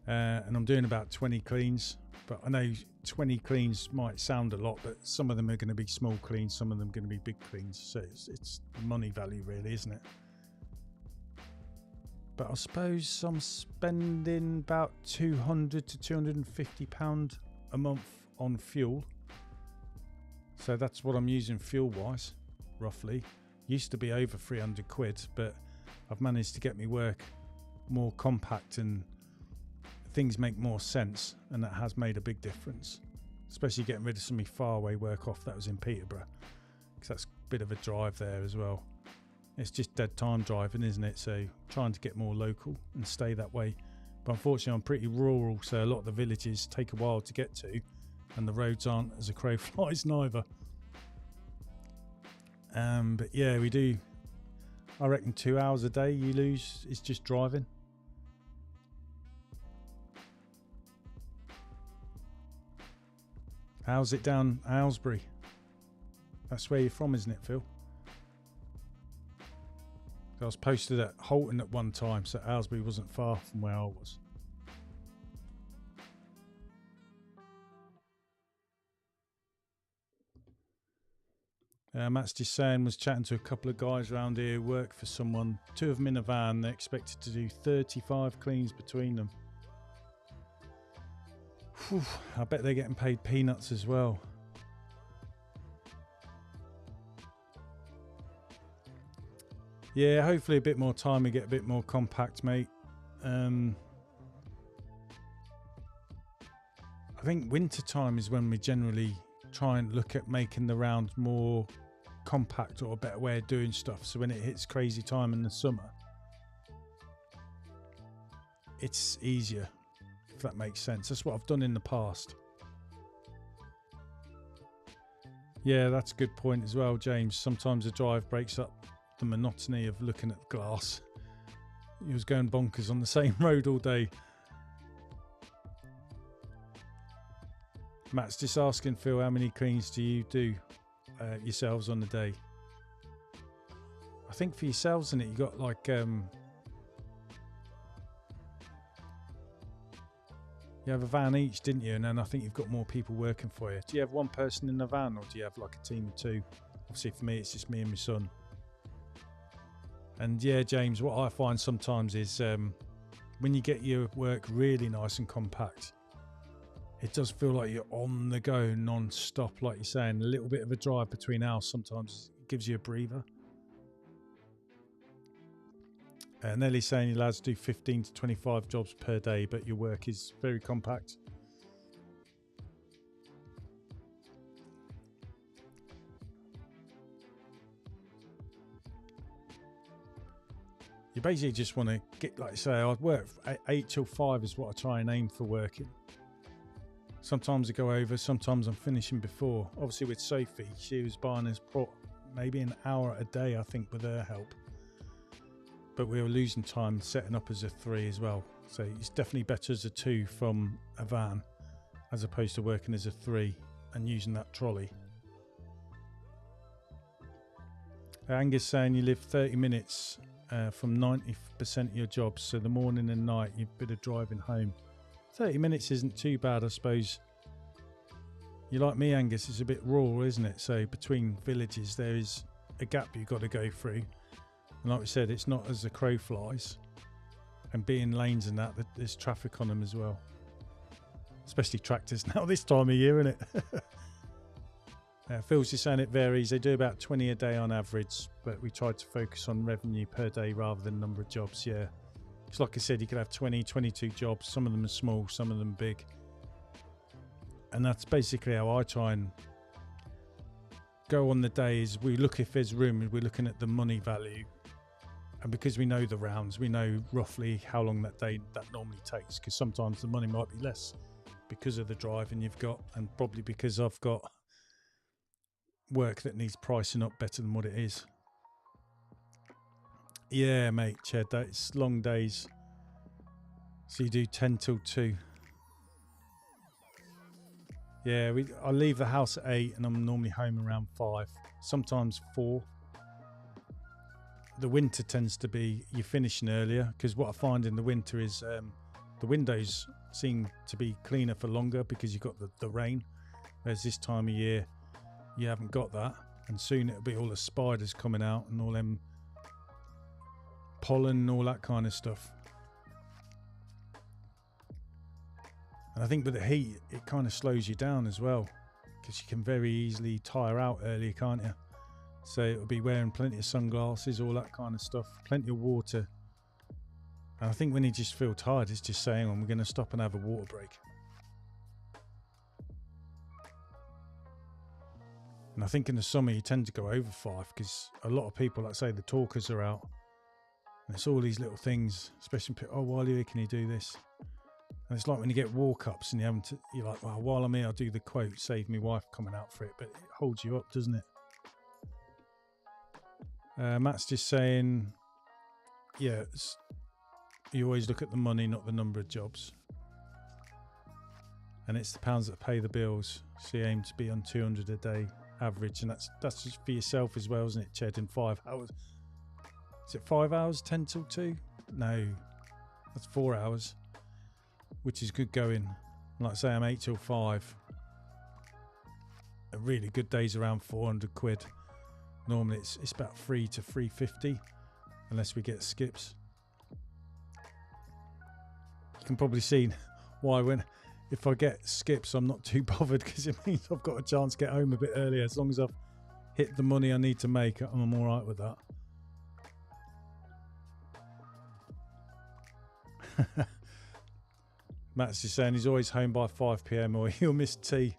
And I'm doing about 20 cleans. But I know 20 cleans might sound a lot, but some of them are going to be small cleans, some of them are going to be big cleans. So it's money value really, isn't it? But I suppose I'm spending about £200 to £250 a month on fuel. So that's what I'm using fuel-wise, roughly. Used to be over 300 quid, but I've managed to get me work more compact and things make more sense, and that has made a big difference. Especially getting rid of some of my faraway work off that was in Peterborough, because that's a bit of a drive there as well. It's just dead time driving, isn't it? So trying to get more local and stay that way. But unfortunately I'm pretty rural, so a lot of the villages take a while to get to, and the roads aren't as a crow flies neither. But yeah, we do, I reckon 2 hours a day you lose is just driving. How's it down Aylesbury? That's where you're from, isn't it, Phil? I was posted at Holton at one time, so Aylesbury wasn't far from where I was. Matt's just saying, was chatting to a couple of guys around here who work for someone, 2 of them in a van. They're expected to do 35 cleans between them. Whew, I bet they're getting paid peanuts as well. Yeah, hopefully a bit more time we get a bit more compact, mate. I think winter time is when we generally try and look at making the round more compact, or a better way of doing stuff. So when it hits crazy time in the summer, it's easier, if that makes sense. That's what I've done in the past. Yeah, that's a good point as well, James. Sometimes the drive breaks up the monotony of looking at the glass. He was going bonkers on the same road all day. Matt's just asking, Phil, how many cleans do you do yourselves on the day? I think for yourselves, in it, you got like you have a van each, didn't you? And then I think you've got more people working for you. Do you have one person in the van, or do you have like a team of 2? Obviously for me it's just me and my son. And yeah, James, what I find sometimes is when you get your work really nice and compact, it does feel like you're on the go non-stop, like you're saying. A little bit of a drive between hours sometimes gives you a breather. Nellie's saying you lads do 15 to 25 jobs per day, but your work is very compact. You basically just want to get, like I say, I work 8 till 5 is what I try and aim for working. Sometimes I go over, sometimes I'm finishing before. Obviously with Sophie, she was buying us maybe an hour a day, I think, with her help. But we were losing time setting up as a 3 as well. So it's definitely better as a 2 from a van, as opposed to working as a 3 and using that trolley. Angus saying you live 30 minutes from 90% of your jobs, so the morning and night you've been driving home. 30 minutes isn't too bad, I suppose. You're like me, Angus, it's a bit rural, isn't it? So between villages there is a gap you've got to go through. And like we said, it's not as the crow flies. And being lanes and that, there's traffic on them as well. Especially tractors now this time of year, isn't it? Phil's just saying it varies. They do about 20 a day on average, but we try to focus on revenue per day rather than number of jobs, yeah. Because like I said, you could have 20, 22 jobs. Some of them are small, some of them big. And that's basically how I try and go on the days. We look if there's room, we're looking at the money value. And because we know the rounds, we know roughly how long that day that normally takes. Because sometimes the money might be less because of the driving you've got, and probably because I've got work that needs pricing up better than what it is. Yeah, mate, Ched, that's long days. So you do 10 till 2. Yeah, I leave the house at 8 and I'm normally home around 5, sometimes 4. The winter tends to be you're finishing earlier, because what I find in the winter is the windows seem to be cleaner for longer because you've got the rain. Whereas this time of year, you haven't got that. And soon it'll be all the spiders coming out and all them pollen and all that kind of stuff. And I think with the heat, it kind of slows you down as well, because you can very easily tire out early, can't you? So it'll be wearing plenty of sunglasses, all that kind of stuff, plenty of water. And I think when you just feel tired, it's just saying, we're going to stop and have a water break. And I think in the summer, you tend to go over 5, because a lot of people, like say the talkers are out. And it's all these little things, especially people, oh, while you're here, can you do this? And it's like when you get walk-ups and you're like, well, while I'm here, I'll do the quote, save me wife coming out for it. But it holds you up, doesn't it? Matt's just saying, yeah, you always look at the money, not the number of jobs. And it's the pounds that pay the bills. So you aim to be on 200 a day average. And that's just for yourself as well, isn't it, Ched, in 5 hours? Is it 5 hours, 10 till 2? No, that's 4 hours, which is good going. Like I say, I'm 8 till 5. A really good day's around 400 quid. Normally it's about 3 to 350, unless we get skips. You can probably see why if I get skips, I'm not too bothered, because it means I've got a chance to get home a bit earlier. As long as I've hit the money I need to make, I'm all right with that. Matt's just saying he's always home by 5 p.m. or he'll miss tea.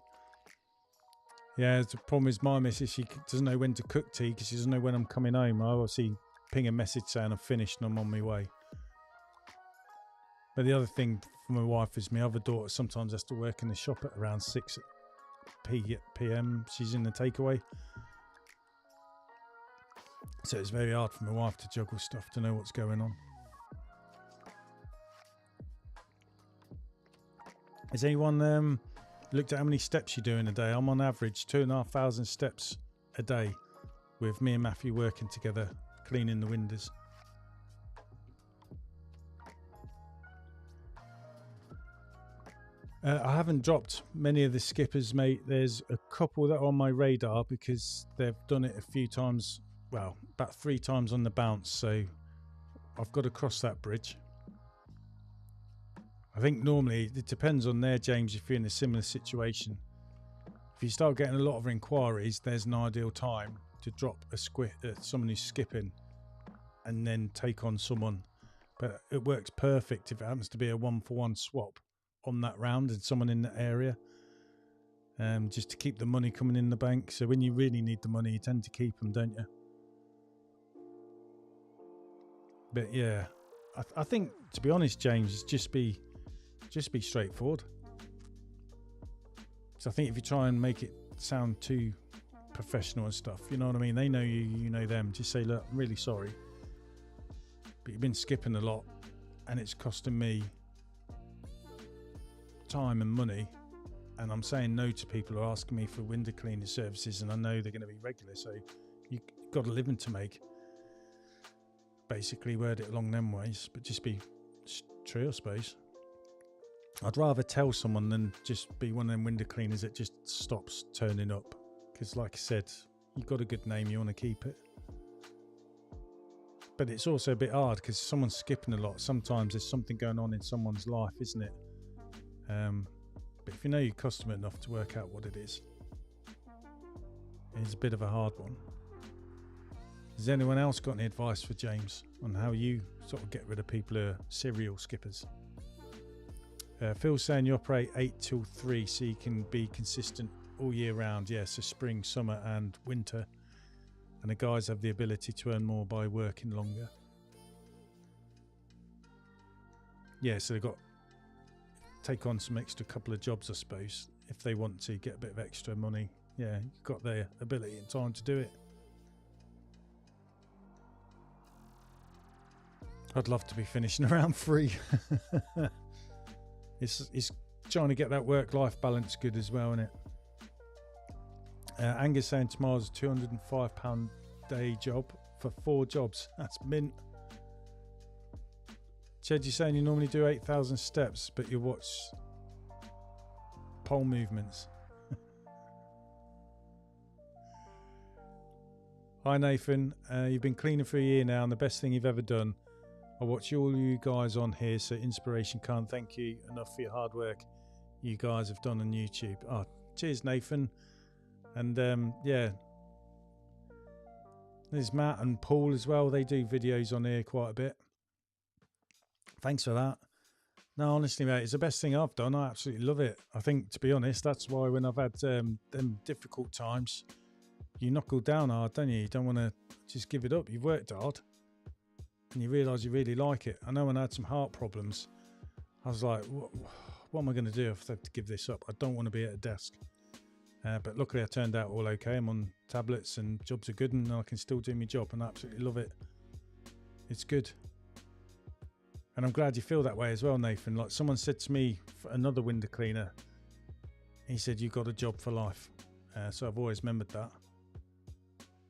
Yeah, the problem is my missus, she doesn't know when to cook tea because she doesn't know when I'm coming home. I obviously ping a message saying I'm finished and I'm on my way. But the other thing for my wife is my other daughter sometimes has to work in the shop at around 6 p.m. She's in the takeaway. So it's very hard for my wife to juggle stuff, to know what's going on. Has anyone looked at how many steps you do in a day? I'm on average 2,500 steps a day, with me and Matthew working together, cleaning the windows. I haven't dropped many of the skippers, mate. There's a couple that are on my radar because they've done it a few times, well, about 3 times on the bounce, so I've got to cross that bridge. I think normally it depends on there, James, if you're in a similar situation. If you start getting a lot of inquiries, there's an ideal time to drop someone who's skipping and then take on someone. But it works perfect if it happens to be a 1-for-1 swap on that round and someone in that area, just to keep the money coming in the bank. So when you really need the money, you tend to keep them, don't you? But yeah, I think, to be honest, James, just be straightforward. So I think if you try and make it sound too professional and stuff, you know what I mean? They know you, you know them. Just say, look, I'm really sorry, but you've been skipping a lot and it's costing me time and money, and I'm saying no to people who are asking me for window cleaning services, and I know they're going to be regular, so you've got a living to make. Basically word it along them ways, but just be true, I suppose. I'd rather tell someone than just be one of them window cleaners that just stops turning up, because like I said, you've got a good name, you want to keep it. But it's also a bit hard because someone's skipping a lot. Sometimes there's something going on in someone's life, isn't it? But if you know your customer enough to work out what it is, it's a bit of a hard one. Has anyone else got any advice for James on how you sort of get rid of people who are serial skippers? Phil's saying you operate 8 till 3 so you can be consistent all year round. Yeah, so spring, summer and winter. And the guys have the ability to earn more by working longer. Yeah, so they've got take on some extra couple of jobs, I suppose, if they want to get a bit of extra money. Yeah, you've got the ability and time to do it. I'd love to be finishing around 3. It's trying to get that work-life balance good as well, isn't it? Angus saying tomorrow's a £205 day job for 4 jobs. That's mint. Ched, you're saying you normally do 8,000 steps, but you watch pole movements. Hi Nathan, you've been cleaning for a year now and the best thing you've ever done. I watch all you guys on here, so inspiration. Can't thank you enough for your hard work you guys have done on YouTube. Oh, cheers Nathan. And yeah, there's Matt and Paul as well. They do videos on here quite a bit. Thanks for that. No, honestly, mate, it's the best thing I've done. I absolutely love it. I think, to be honest, that's why when I've had them difficult times, you knuckle down hard, don't you? You don't want to just give it up. You've worked hard and you realise you really like it. I know when I had some heart problems, I was like, what am I going to do if I have to give this up? I don't want to be at a desk. But luckily I turned out all okay. I'm on tablets and jobs are good and I can still do my job and I absolutely love it. It's good. And I'm glad you feel that way as well, Nathan. Like someone said to me, another window cleaner, he said, you've got a job for life. So I've always remembered that.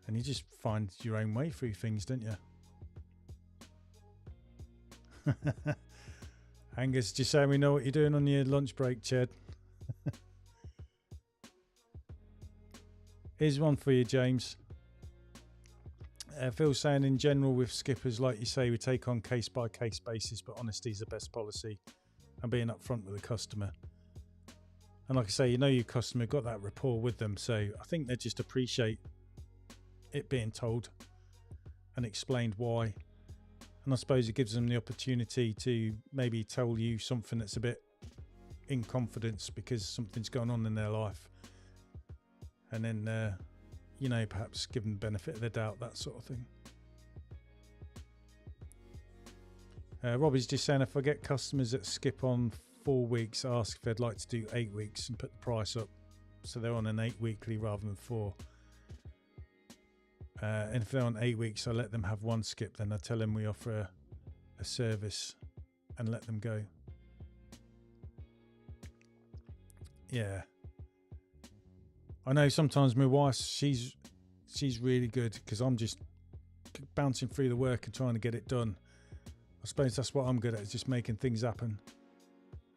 And you just find your own way through things, don't you? Angus, just saying we know what you're doing on your lunch break, Ched. Here's one for you, James. Phil's saying in general with skippers, like you say, we take on case by case basis, but honesty is the best policy and being upfront with the customer. And like I say, you know your customer, got that rapport with them, so I think they just appreciate it being told and explained why. And I suppose it gives them the opportunity to maybe tell you something that's a bit in confidence because something's going on in their life. And then, you know, perhaps give them the benefit of the doubt, that sort of thing. Robbie's just saying, if I get customers that skip on 4 weeks, ask if they'd like to do 8 weeks and put the price up so they're on an 8 weekly rather than 4. And if they're on 8 weeks, I let them have 1 skip. Then I tell them we offer a service and let them go. Yeah. I know sometimes my wife, she's really good because I'm just bouncing through the work and trying to get it done. I suppose that's what I'm good at, is just making things happen.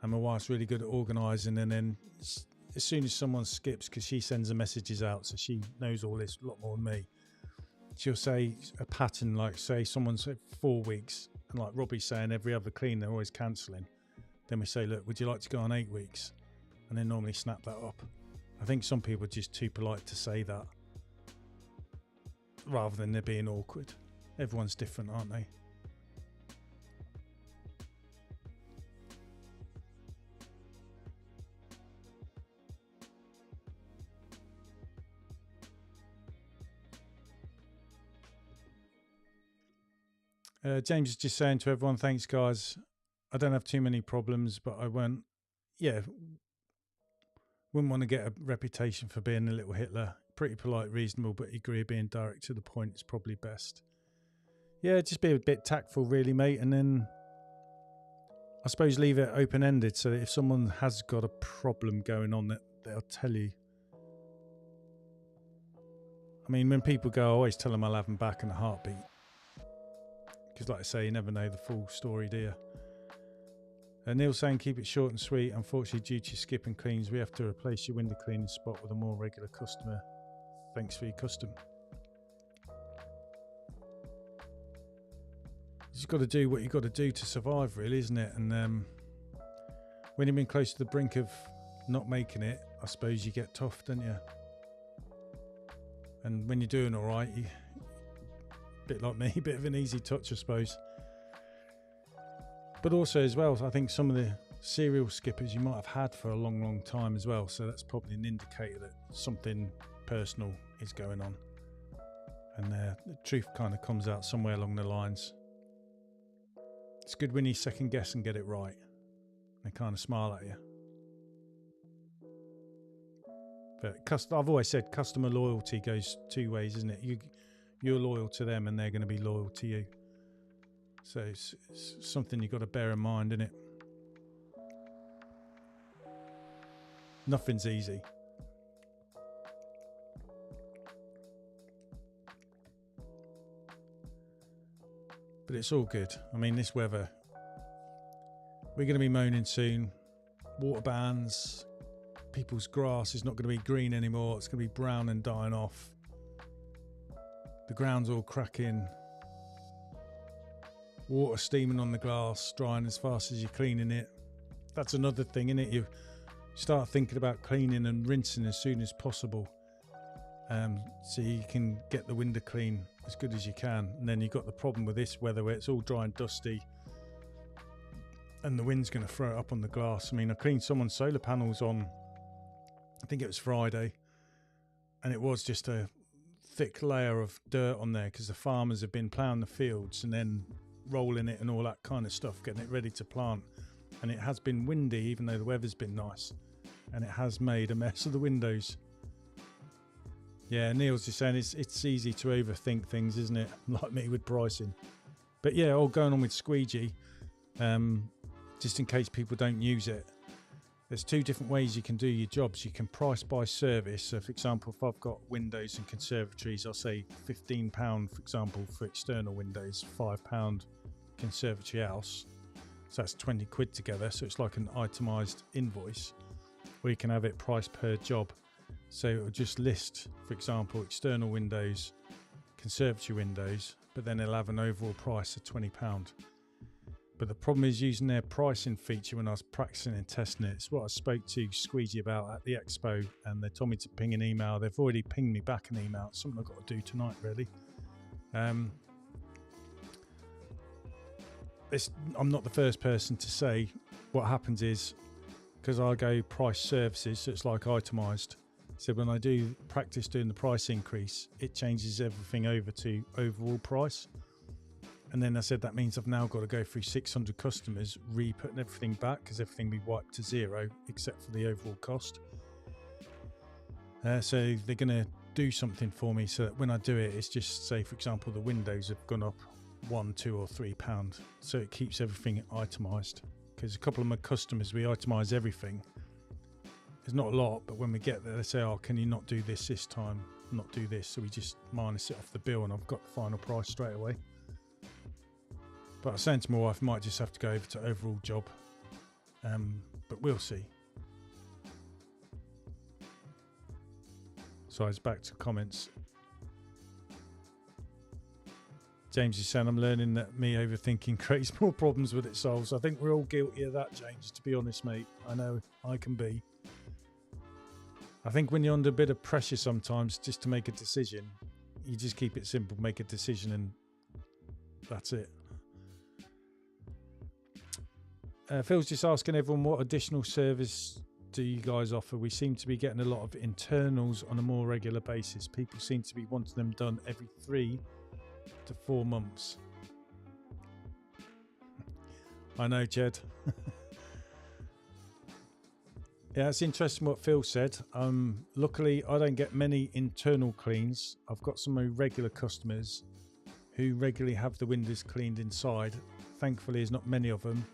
And my wife's really good at organising. And then as soon as someone skips, because she sends the messages out, so she knows all this a lot more than me. She'll say a pattern, like say someone said 4 weeks, and like Robbie's saying every other clean, they're always cancelling. Then we say, look, would you like to go on 8 weeks? And then normally snap that up. I think some people are just too polite to say that, rather than they're being awkward. Everyone's different, aren't they? James is just saying to everyone, thanks guys. I don't have too many problems, but I wouldn't want to get a reputation for being a little Hitler. Pretty polite, reasonable, but agree being direct to the point is probably best. Yeah, just be a bit tactful really, mate, and then I suppose leave it open-ended so that if someone has got a problem going on, that they'll tell you. I mean, when people go, I always tell them I'll have them back in a heartbeat. Because like I say, you never know the full story, do you? Neil's saying keep it short and sweet. Unfortunately, due to skipping cleans, we have to replace your window cleaning spot with a more regular customer. Thanks for your custom. You just got to do what you got to do to survive, really, isn't it? And when you've been close to the brink of not making it, I suppose you get tough, don't you? And when you're doing all right, bit like me, a bit of an easy touch, I suppose. But also as well, I think some of the serial skippers you might have had for a long time as well, so that's probably an indicator that something personal is going on, and the truth kind of comes out somewhere along the lines. It's good when you second guess and get it right. They kind of smile at you. But I've always said customer loyalty goes two ways, isn't it? You're loyal to them and they're going to be loyal to you. So it's something you've got to bear in mind, isn't it? Nothing's easy. But it's all good. I mean, this weather, we're going to be moaning soon. Water bans, people's grass is not going to be green anymore. It's going to be brown and dying off. The ground's all cracking. Water steaming on the glass, drying as fast as you're cleaning it. That's another thing, isn't it? You start thinking about cleaning and rinsing as soon as possible, so you can get the window clean as good as you can. And then you've got the problem with this weather where it's all dry and dusty and the wind's going to throw it up on the glass. I mean, I cleaned someone's solar panels on, I think it was Friday, and it was just a thick layer of dirt on there because the farmers have been ploughing the fields and then rolling it and all that kind of stuff, getting it ready to plant. And it has been windy, even though the weather's been nice, and it has made a mess of the windows. Yeah, Neil's just saying it's easy to overthink things, isn't it? Like me with pricing. But yeah, all going on with squeegee, just in case people don't use it. There's two different ways you can do your jobs. You can price by service. So for example, if I've got windows and conservatories, I'll say £15, for example, for external windows, £5 conservatory house. So that's 20 quid together. So it's like an itemised invoice, or you can have it priced per job. So it'll just list, for example, external windows, conservatory windows, but then it'll have an overall price of £20. But the problem is using their pricing feature when I was practicing and testing it. It's what I spoke to Squeegee about at the expo, and they told me to ping an email. They've already pinged me back an email. It's something I've got to do tonight, really. I'm not the first person to say what happens is, because I go price services, so it's like itemised. So when I do practice doing the price increase, it changes everything over to overall price. And then I said that means I've now got to go through 600 customers, re-putting everything back, because everything will be wiped to zero except for the overall cost. So they're going to do something for me so that when I do it, it's just, say for example, the windows have gone up £1, £2 or £3, so it keeps everything itemised. Because a couple of my customers, we itemise everything. There's not a lot, but when we get there, they say, oh, can you not do this time, not do this? So we just minus it off the bill and I've got the final price straight away. But I was saying to my wife, I might just have to go over to overall job, but we'll see. So it's back to comments. James is saying, I'm learning that me overthinking creates more problems than it solves. I think we're all guilty of that, James, to be honest, mate. I know I can be. I think when you're under a bit of pressure sometimes just to make a decision, you just keep it simple, make a decision, and that's it. Phil's just asking everyone, what additional service do you guys offer? We seem to be getting a lot of internals on a more regular basis. People seem to be wanting them done every 3 to 4 months. I know, Jed. Yeah, it's interesting what Phil said. Luckily, I don't get many internal cleans. I've got some regular customers who regularly have the windows cleaned inside. Thankfully, there's not many of them.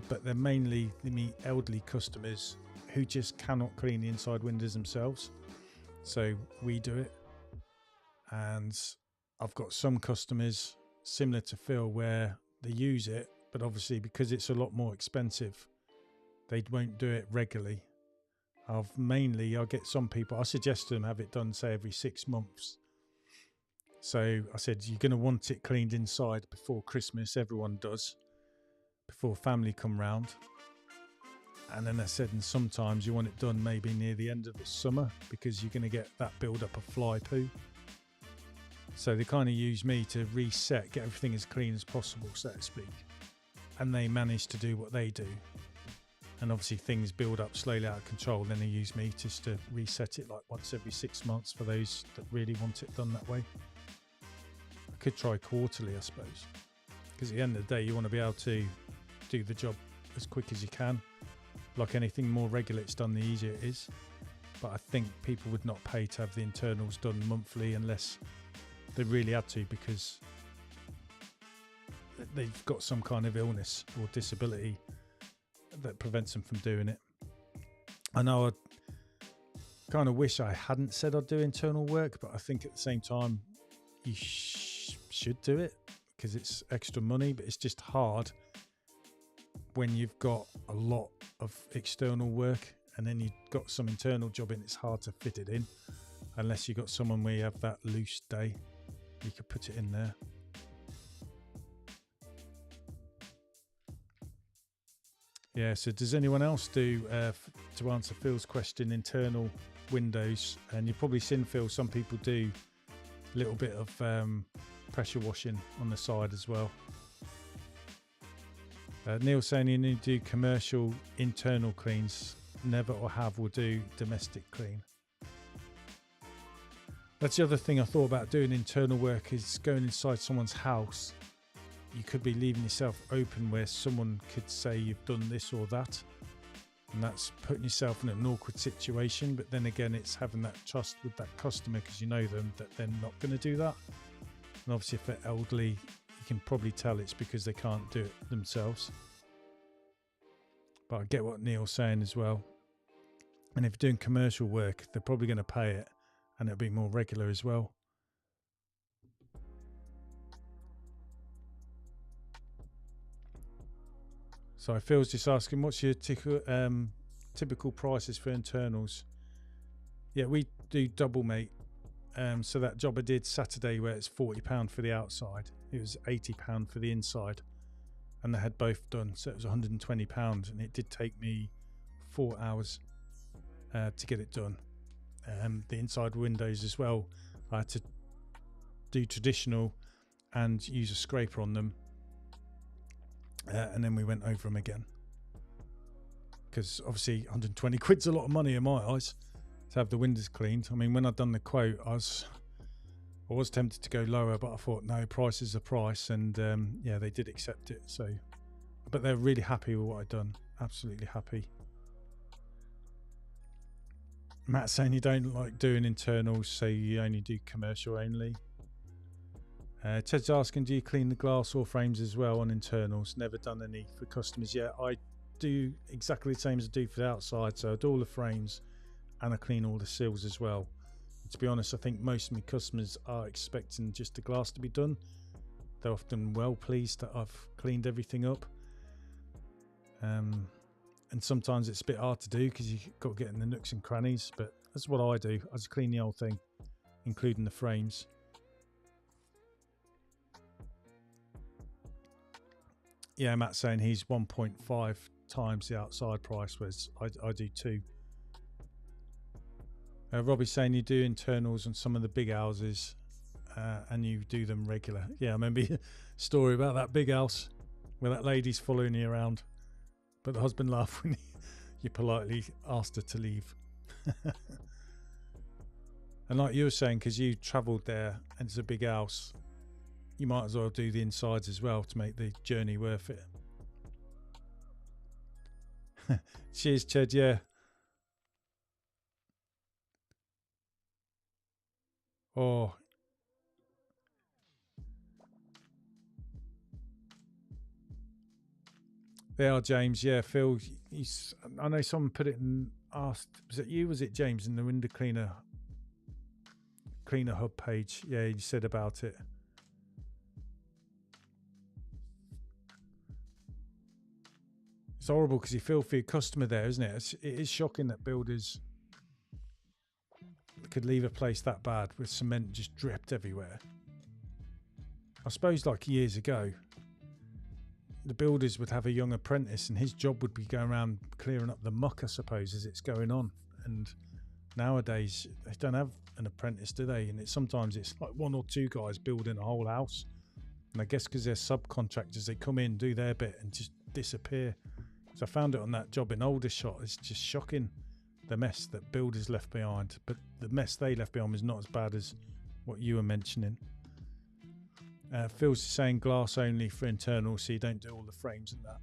But they're mainly the elderly customers who just cannot clean the inside windows themselves. So we do it. And I've got some customers similar to Phil where they use it, but obviously because it's a lot more expensive, they won't do it regularly. I get some people, I suggest to them have it done, say, every 6 months. So I said, you're going to want it cleaned inside before Christmas. Everyone does. Before family come round. And then I said, and sometimes you want it done maybe near the end of the summer because you're going to get that build up of fly poo. So they kind of use me to reset, get everything as clean as possible, so to speak. And they manage to do what they do. And obviously things build up slowly out of control. Then they use me just to reset it like once every 6 months for those that really want it done that way. I could try quarterly, I suppose. Because at the end of the day, you want to be able to do the job as quick as you can. Like anything, more regular it's done, the easier it is. But I think people would not pay to have the internals done monthly unless they really had to, because they've got some kind of illness or disability that prevents them from doing it. I know I kind of wish I hadn't said I'd do internal work, but I think at the same time you should do it because it's extra money, but it's just hard when you've got a lot of external work and then you've got some internal job in. It's hard to fit it in unless you've got someone where you have that loose day, you could put it in there. Yeah, so does anyone else do, to answer Phil's question, internal windows? And you've probably seen, Phil, some people do a little bit of pressure washing on the side as well. Neil saying you need to do commercial internal cleans. Never or have will do domestic clean. That's the other thing I thought about doing internal work, is going inside someone's house. You could be leaving yourself open where someone could say you've done this or that, and that's putting yourself in an awkward situation. But then again, it's having that trust with that customer because you know them that they're not going to do that. And obviously if they're elderly, you can probably tell it's because they can't do it themselves. But I get what Neil's saying as well. And if you're doing commercial work, they're probably going to pay it, and it'll be more regular as well. So Phil's just asking, what's your typical prices for internals? Yeah, we do double, mate. So that job I did Saturday where it's £40 for the outside, it was £80 for the inside, and they had both done, so it was £120, and it did take me 4 hours to get it done. The inside windows as well, I had to do traditional and use a scraper on them. And then we went over them again, because obviously 120 quid's a lot of money in my eyes to have the windows cleaned. I mean, when I'd done the quote, I was tempted to go lower, but I thought no, price is a price, and yeah, they did accept it. So, but they're really happy with what I'd done, absolutely happy. Matt saying you don't like doing internals, so you only do commercial only. Ted's asking, do you clean the glass or frames as well on internals? Never done any for customers yet. I do exactly the same as I do for the outside, so I do all the frames and I clean all the seals as well. And to be honest, I think most of my customers are expecting just the glass to be done. They're often well pleased that I've cleaned everything up. And sometimes it's a bit hard to do because you've got to get in the nooks and crannies, but that's what I do. I just clean the whole thing, including the frames. Yeah, Matt's saying he's 1.5 times the outside price, whereas I do 2. Robbie's saying you do internals on some of the big houses and you do them regular. Yeah, I remember a story about that big house where that lady's following you around, but the husband laughed when you politely asked her to leave. And like you were saying, because you travelled there and it's a big house, you might as well do the insides as well to make the journey worth it. Cheers, Ched, yeah. Oh. They are, James. Yeah, Phil, I know someone put it and asked, was it you? Was it James in the window cleaner hub page? Yeah, you said about it. It's horrible because you feel for your customer there, isn't it? It is shocking that builders could leave a place that bad with cement just dripped everywhere. I suppose like years ago, the builders would have a young apprentice and his job would be going around clearing up the muck, I suppose, as it's going on. And Nowadays, they don't have an apprentice, do they? And sometimes it's like 1 or 2 guys building a whole house. And I guess because they're subcontractors, they come in, do their bit, and just disappear. So I found it on that job in Aldershot. It's just shocking, the mess that builders left behind. But the mess they left behind was not as bad as what you were mentioning. Phil's saying glass only for internal, so you don't do all the frames and that.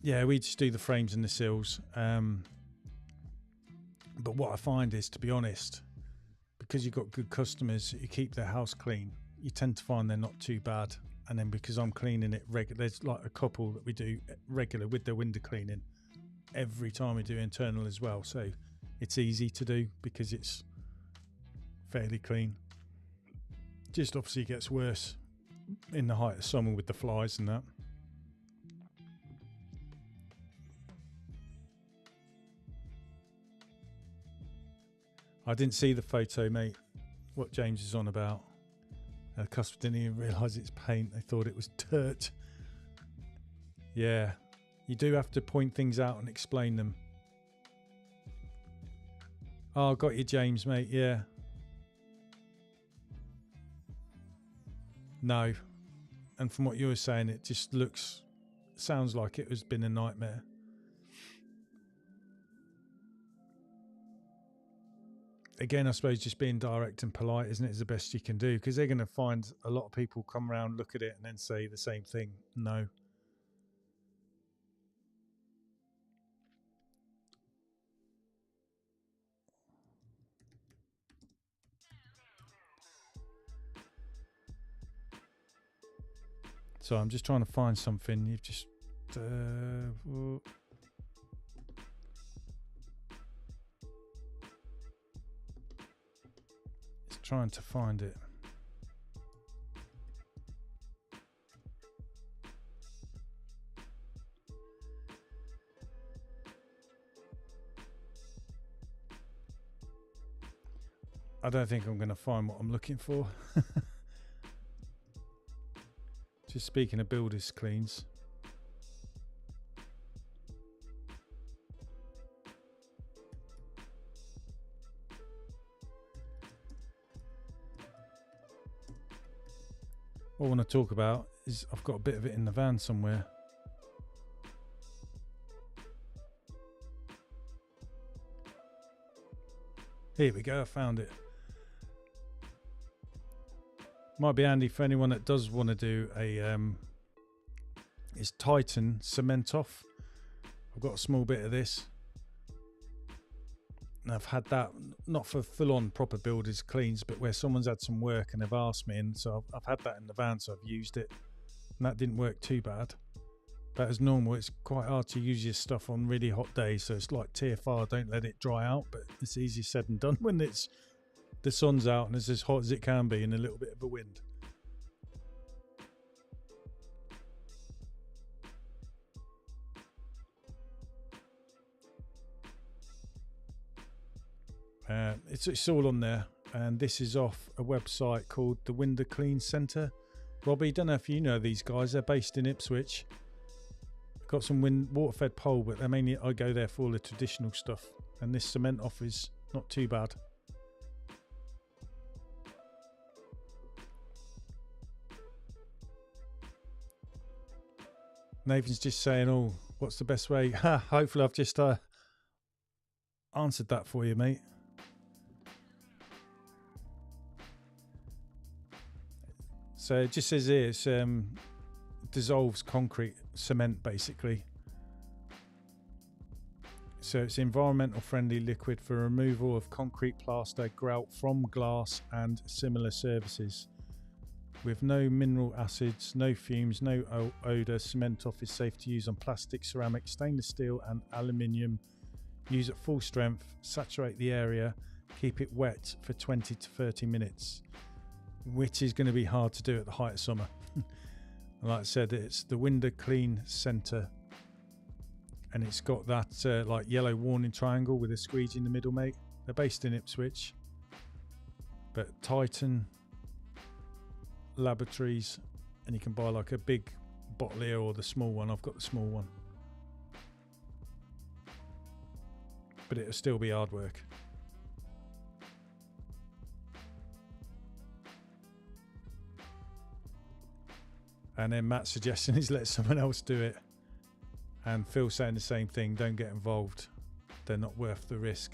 Yeah, we just do the frames and the sills. But what I find is, to be honest, because you've got good customers who keep their house clean, you tend to find they're not too bad. And then because I'm cleaning it regular, there's like a couple that we do regular with their window cleaning every time we do internal as well. So it's easy to do because it's fairly clean. Just obviously gets worse in the height of summer with the flies and that. I didn't see the photo, mate, what James is on about. The customer didn't even realise it's paint. They thought it was dirt. Yeah, you do have to point things out and explain them. Oh, got you, James, mate, yeah. No. And from what you were saying, it just sounds like it has been a nightmare. Again, I suppose just being direct and polite, isn't it, is the best you can do, because they're going to find a lot of people come around, look at it, and then say the same thing. No. So I'm just trying to find something. You've just... trying to find it. I don't think I'm going to find what I'm looking for. Just speaking of builders cleans. What I want to talk about is I've got a bit of it in the van somewhere. Here we go, I found it. Might be handy for anyone that does want to do a is Titan cement off. I've got a small bit of this. And I've had that, not for full-on proper builders cleans, but where someone's had some work and they've asked me, and so I've had that in the van, so I've used it. And that didn't work too bad. But as normal, it's quite hard to use your stuff on really hot days, so it's like TFR, don't let it dry out, but it's easier said than done when the sun's out and it's as hot as it can be and a little bit of a wind. It's all on there, and this is off a website called the Window Clean Centre. Robbie, don't know if you know these guys. They're based in Ipswich. Got some water-fed pole, but I go there for all the traditional stuff, and this cement off is not too bad. Nathan's just saying, "Oh, what's the best way?" Hopefully, I've just answered that for you, mate. So it just says here, it's dissolves concrete cement, basically. So it's environmental friendly liquid for removal of concrete, plaster, grout from glass and similar surfaces. With no mineral acids, no fumes, no odour, cement off is safe to use on plastic, ceramic, stainless steel and aluminium. Use at full strength, saturate the area, keep it wet for 20 to 30 minutes, which is going to be hard to do at the height of summer. Like I said, it's the Window Clean Centre, and it's got that like yellow warning triangle with a squeegee in the middle, mate. They're based in Ipswich, but Titan Laboratories, and you can buy like a big bottle here or the small one. I've got the small one. but it'll still be hard work. And then Matt's suggestion is let someone else do it. And Phil saying the same thing, don't get involved. They're not worth the risk.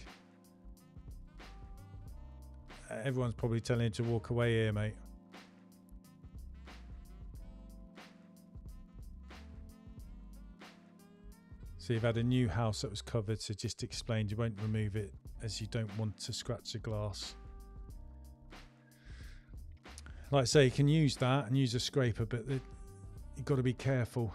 Everyone's probably telling you to walk away here, mate. So you've had a new house that was covered, so just explained you won't remove it as you don't want to scratch the glass. Like I say, you can use that and use a scraper, but you've got to be careful.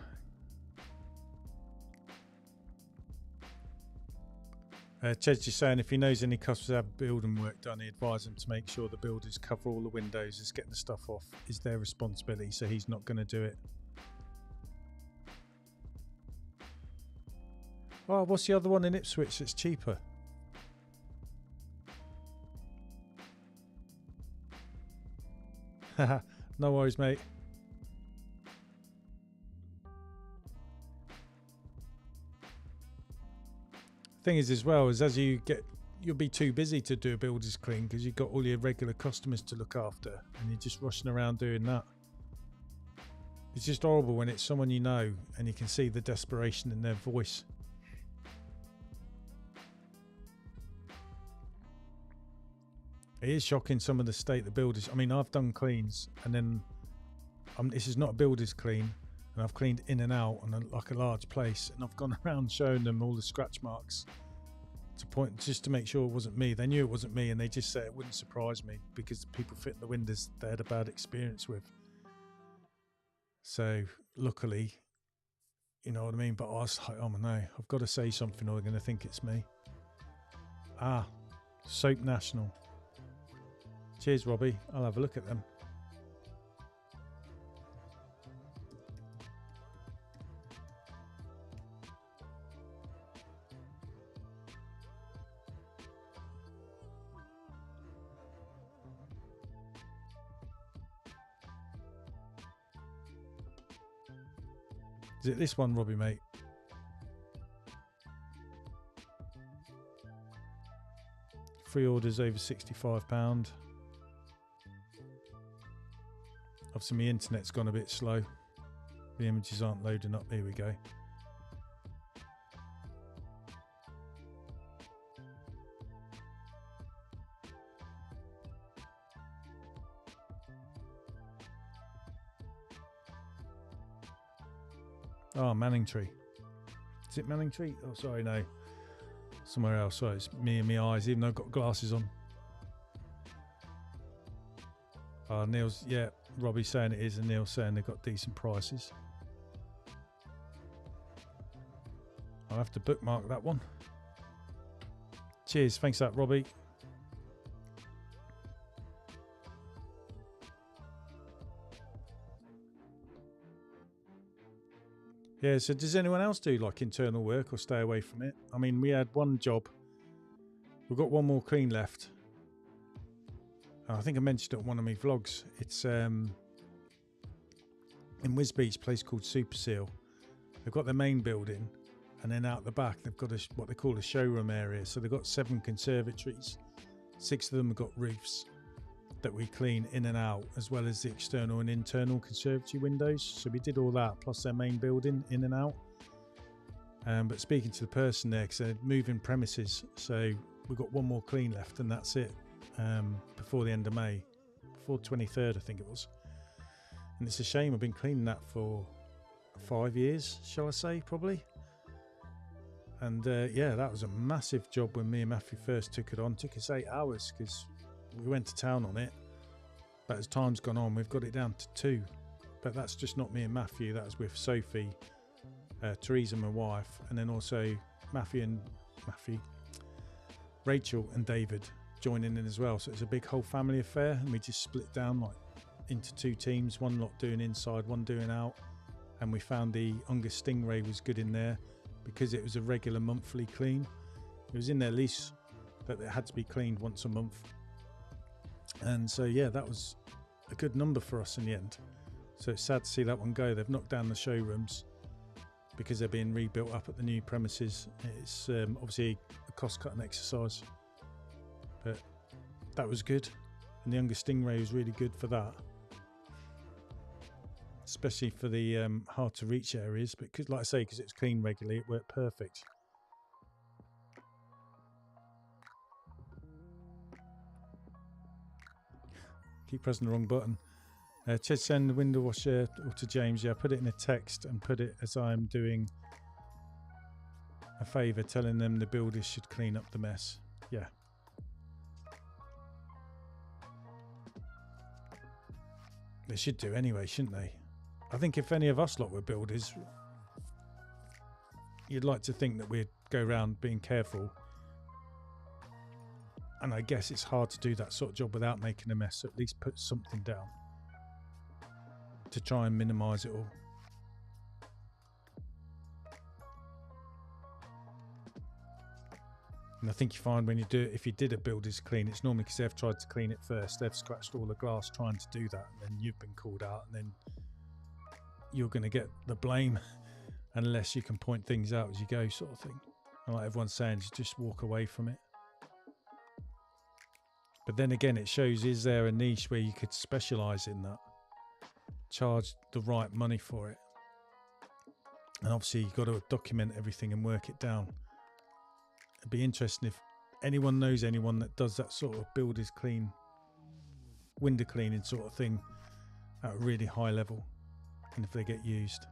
Ched's just saying if he knows any customers have building work done, he advises them to make sure the builders cover all the windows as getting the stuff off is their responsibility, so he's not going to do it. Oh, what's the other one in Ipswich that's cheaper? No worries, mate. Thing is, as well, is as you get, you'll be too busy to do a builder's clean because you've got all your regular customers to look after, and you're just rushing around doing that. It's just horrible when it's someone you know and you can see the desperation in their voice. It is shocking some of the state the builders. I mean, I've done cleans, and then this is not a builder's clean, and I've cleaned in and out on like a large place, and I've gone around showing them all the scratch marks to point, just to make sure it wasn't me. They knew it wasn't me, and they just said it wouldn't surprise me because the people fitting the windows they had a bad experience with. So luckily, you know what I mean. But I was like, oh no, I've got to say something, or they're going to think it's me. Ah, Soap National. Cheers, Robbie. I'll have a look at them. Is it this one, Robbie, mate? Free orders over £65. Obviously my internet's gone a bit slow. The images aren't loading up. Here we go. Oh, Manningtree. Is it Manningtree? Oh, sorry, no. Somewhere else. Sorry, it's me and my eyes, even though I've got glasses on. Neil's, yeah, Robbie's saying it is, and Neil's saying they've got decent prices. I'll have to bookmark that one. Cheers, thanks for that, Robbie. Yeah, so does anyone else do like internal work or stay away from it? I mean, we had one job. We've got one more clean left. I think I mentioned it on one of my vlogs. It's in Wisbeach, a place called Super Seal. They've got their main building, and then out the back they've got what they call a showroom area. So they've got 7 conservatories. 6 of them have got roofs that we clean in and out, as well as the external and internal conservatory windows. So we did all that, plus their main building in and out. But speaking to the person there, because they're moving premises, so we've got one more clean left, and that's it. Before the end of May, before 23rd I think it was. And it's a shame. I've been cleaning that for 5 years, shall I say, probably. And yeah, that was a massive job when me and Matthew first took it on. It took us 8 hours because we went to town on it, but as time's gone on we've got it down to 2. But that's just not me and Matthew, that was with Sophie, Teresa my wife, and then also Rachel and David joining in as well. So it's a big whole family affair, and we just split down like into 2 teams, one lot doing inside, one doing out. And we found the Ungus Stingray was good in there because it was a regular monthly clean. It was in their lease that it had to be cleaned once a month, and so yeah, that was a good number for us in the end. So it's sad to see that one go. They've knocked down the showrooms, because they're being rebuilt up at the new premises. It's obviously a cost-cutting exercise, but that was good. And the younger Stingray was really good for that, especially for the hard to reach areas. But like I say, because it's cleaned regularly, it worked perfect. Keep pressing the wrong button. Ched, send the window washer to James. Yeah, put it in a text and put it as I'm doing a favour, telling them the builders should clean up the mess. Yeah. They should do anyway, shouldn't they? I think if any of us lot were builders, you'd like to think that we'd go around being careful. And I guess it's hard to do that sort of job without making a mess, so at least put something down to try and minimise it all. And I think you find when you do it, if you did a builder's clean, it's normally because they've tried to clean it first, they've scratched all the glass trying to do that, and then you've been called out, and then you're going to get the blame unless you can point things out as you go, sort of thing. And like everyone's saying, just walk away from it. But then again, it shows, is there a niche where you could specialise in that? Charge the right money for it. And obviously you've got to document everything and work it down. It'd be interesting if anyone knows anyone that does that sort of builder's clean, window cleaning sort of thing at a really high level, and if they get used.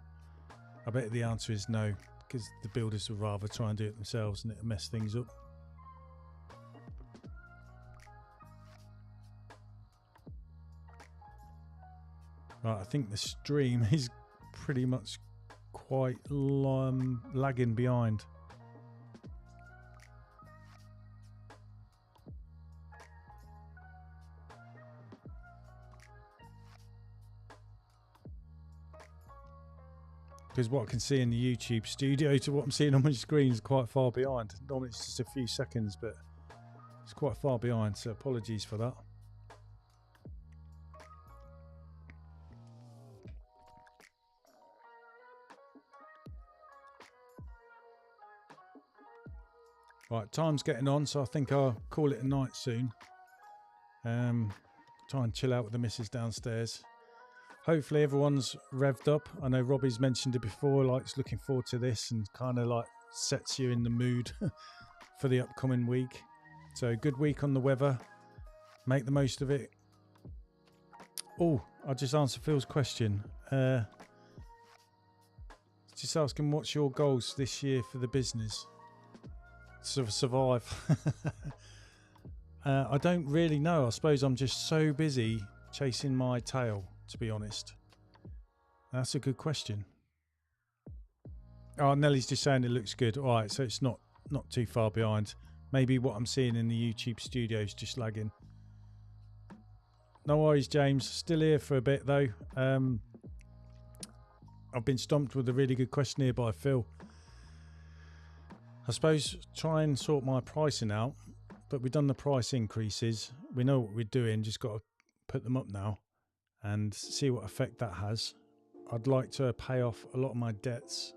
I bet the answer is no, because the builders would rather try and do it themselves and it'll mess things up. Right, I think the stream is pretty much quite lagging behind. Because what I can see in the YouTube studio to what I'm seeing on my screen is quite far behind. Normally it's just a few seconds, but it's quite far behind, so apologies for that. Right, time's getting on, so I think I'll call it a night soon. Try and chill out with the missus downstairs. Hopefully everyone's revved up. I know Robbie's mentioned it before, like he's looking forward to this and kind of like sets you in the mood for the upcoming week. So good week on the weather. Make the most of it. Oh, I'll just answer Phil's question. Just asking, what's your goals this year for the business? To survive. I don't really know. I suppose I'm just so busy chasing my tail, to be honest. That's a good question. Oh, Nellie's just saying it looks good. All right, so it's not too far behind. Maybe what I'm seeing in the YouTube studio is just lagging. No worries, James. Still here for a bit though. I've been stumped with a really good question here by Phil. I suppose try and sort my pricing out, but we've done the price increases. We know what we're doing, just got to put them up now and see what effect that has. I'd like to pay off a lot of my debts,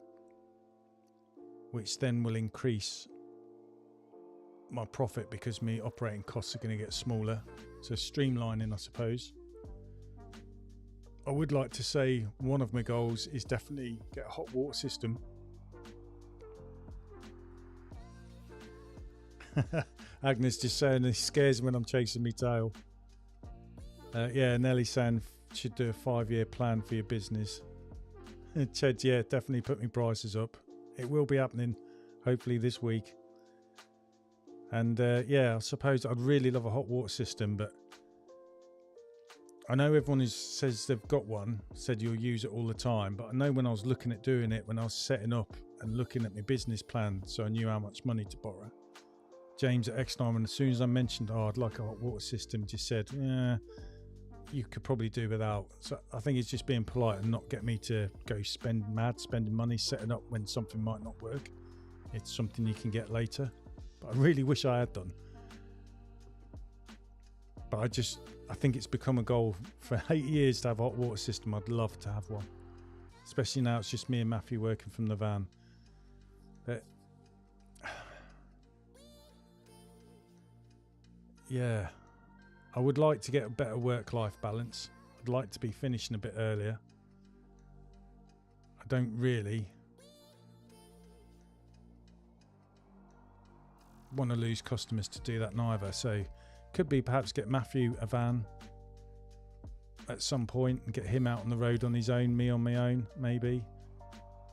which then will increase my profit because my operating costs are going to get smaller. So streamlining, I suppose. I would like to say one of my goals is definitely get a hot water system. Agnes just saying it scares me when I'm chasing my tail. Yeah, Nelly's saying should do a 5-year plan for your business. Ched, yeah, definitely put my prices up. It will be happening hopefully this week. And yeah, I suppose I'd really love a hot water system, but I know everyone says they've got one, said you'll use it all the time, but I know when I was looking at doing it, when I was setting up and looking at my business plan, so I knew how much money to borrow. James at Xline, and as soon as I mentioned, oh, I'd like a hot water system, just said, yeah, you could probably do without. So I think it's just being polite and not get me to go spending money setting up when something might not work. It's something you can get later. But I really wish I had done. But I think it's become a goal for 8 years to have a hot water system. I'd love to have one. especially now it's just me and Matthew working from the van. But yeah, I would like to get a better work-life balance. I'd like to be finishing a bit earlier. I don't really want to lose customers to do that neither, so could be perhaps get Matthew a van at some point and get him out on the road on his own, me on my own, maybe.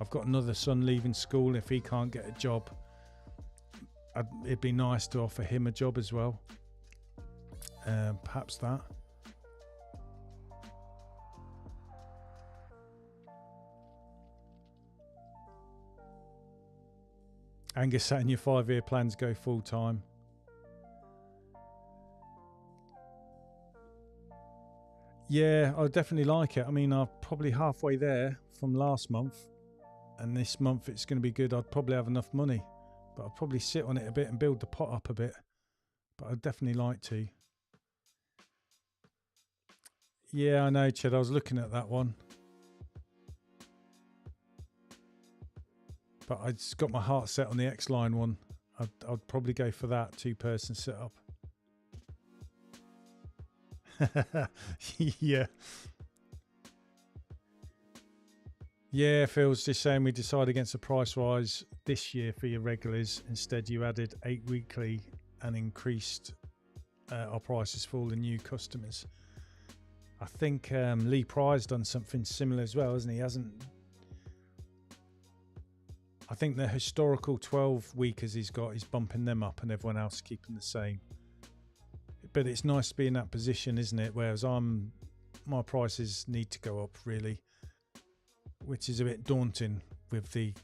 I've got another son leaving school. If he can't get a job, it'd be nice to offer him a job as well. Perhaps that. Angus saying your 5-year plans go full time. Yeah, I definitely like it. I mean, I'm probably halfway there from last month, and this month it's going to be good. I'd probably have enough money, but I'd probably sit on it a bit and build the pot up a bit. But I'd definitely like to. Yeah, I know, Chad. I was looking at that one, but I just got my heart set on the Xline one. I'd probably go for that 2-person setup. Yeah. Yeah, Phil's just saying we decided against a price rise this year for your regulars. Instead, you added 8 weekly and increased our prices for all the new customers. I think Lee Pry's done something similar as well, hasn't he? I think the historical 12 weekers he's got, he's bumping them up and everyone else keeping the same. But it's nice to be in that position, isn't it? Whereas my prices need to go up, really, which is a bit daunting with the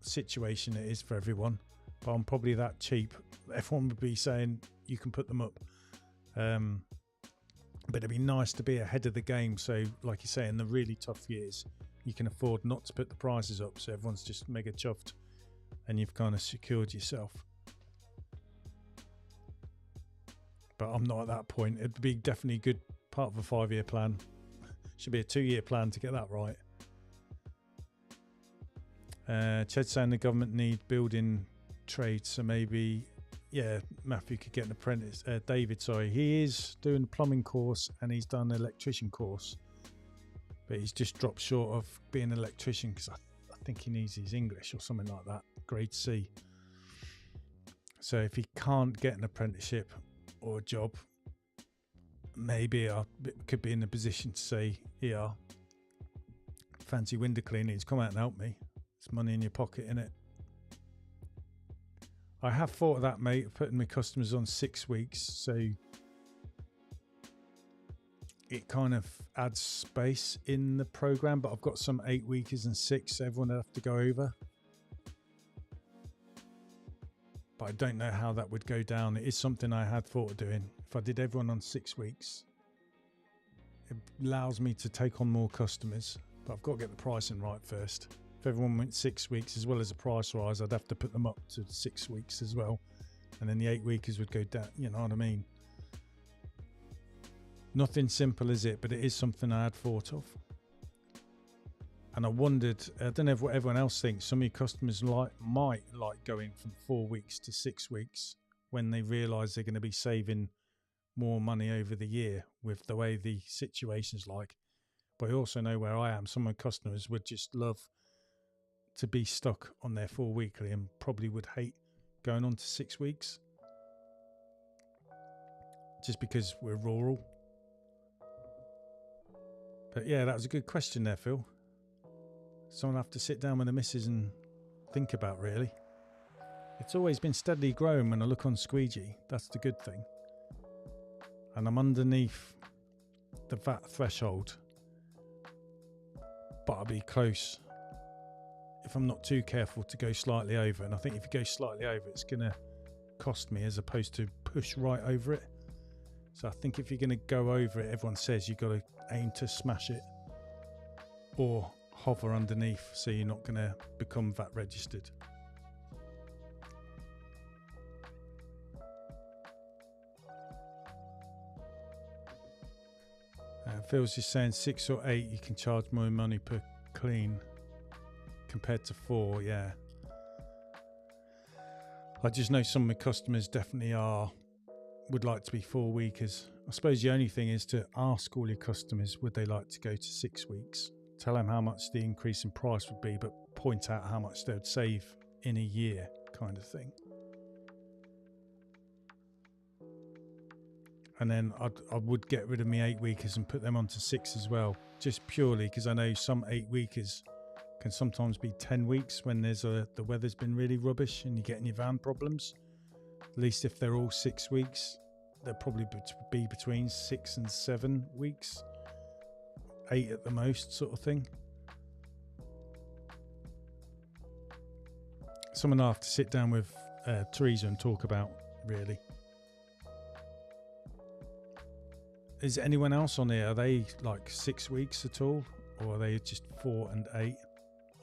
situation it is for everyone. But I'm probably that cheap. Everyone would be saying you can put them up. But it'd be nice to be ahead of the game. So, like you say, in the really tough years, you can afford not to put the prices up. So everyone's just mega chuffed and you've kind of secured yourself. But I'm not at that point. It'd be definitely a good part of a 5-year plan. Should be a 2-year plan to get that right. Ched's saying the government need building trades, so maybe, yeah, Matthew could get an apprentice. David, sorry, he is doing a plumbing course and he's done an electrician course, but he's just dropped short of being an electrician because I think he needs his English or something like that, grade C. So if he can't get an apprenticeship or a job, maybe I could be in a position to say, yeah, fancy window cleaning, come out and help me. It's money in your pocket, innit? I have thought of that, mate, putting my customers on 6 weeks, so it kind of adds space in the program, but I've got some 8 weekers and 6, so everyone will have to go over. But I don't know how that would go down. It is something I had thought of doing. If I did everyone on 6 weeks, it allows me to take on more customers, but I've got to get the pricing right first. If everyone went 6 weeks as well as a price rise, I'd have to put them up to 6 weeks as well. And then the 8 weekers would go down, you know what I mean? Nothing simple, is it? But it is something I had thought of. And I wondered, I don't know what everyone else thinks, some of your customers might like going from 4 weeks to 6 weeks when they realise they're going to be saving more money over the year with the way the situation's like. But I also know where I am. Some of my customers would just love to be stuck on their 4 weekly and probably would hate going on to 6 weeks. Just because we're rural. But yeah, that was a good question there, Phil. Someone have to sit down with the missus and think about, really. It's always been steadily growing when I look on Squeegee. That's the good thing. And I'm underneath the VAT threshold. But I'll be close if I'm not too careful to go slightly over. And I think if you go slightly over, it's going to cost me as opposed to push right over it. So I think if you're going to go over it, everyone says you've got to aim to smash it or hover underneath so you're not going to become VAT registered. Phil's just saying 6 or 8 you can charge more money per clean. compared to 4, yeah. I just know some of my customers definitely would like to be 4 weekers. I suppose the only thing is to ask all your customers, would they like to go to 6 weeks? Tell them how much the increase in price would be, but point out how much they would save in a year, kind of thing. And then I would get rid of my 8 weekers and put them onto 6 as well, just purely because I know some 8 weekers can sometimes be 10 weeks when the weather's been really rubbish and you're getting your van problems. At least if they're all 6 weeks, they'll probably be between 6 and 7 weeks, 8 at the most, sort of thing. Someone I have to sit down with Teresa and talk about, really. Is anyone else on here? Are they like 6 weeks at all? Or are they just 4 and 8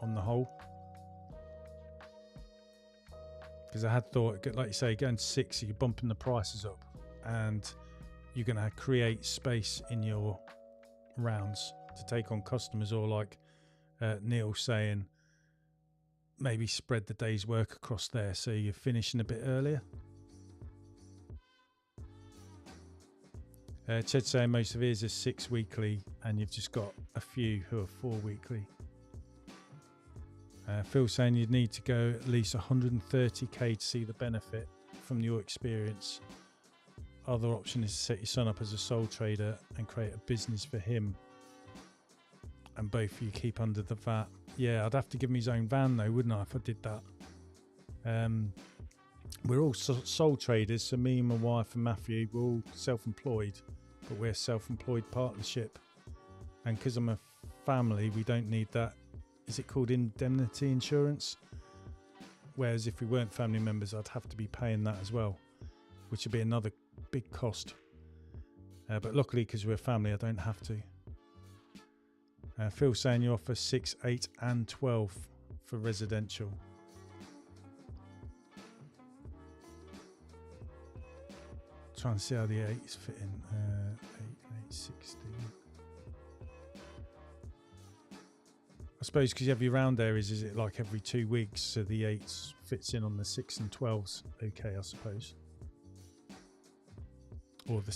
on the whole? Because I had thought, like you say, going to 6, you're bumping the prices up and you're going to create space in your rounds to take on customers, or like Neil saying, maybe spread the day's work across there so you're finishing a bit earlier. Ched saying most of his are 6 weekly and you've just got a few who are 4 weekly. Phil saying you'd need to go at least 130k to see the benefit from your experience. Other option is to set your son up as a sole trader and create a business for him, and both of you keep under the VAT. Yeah, I'd have to give him his own van though, wouldn't I, if I did that? We're all sole traders, so me and my wife and Matthew, we're all self-employed, but we're a self-employed partnership. And because I'm a family, we don't need that. Is it called indemnity insurance? Whereas if we weren't family members, I'd have to be paying that as well, which would be another big cost. But luckily, because we're a family, I don't have to. Phil saying you offer 6, 8 and 12 for residential. Trying to see how the 8s fit in. 8, 16. I suppose because you have your round areas, is it like every 2 weeks? So the 8s fits in on the 6 and 12s. Okay, I suppose. Or the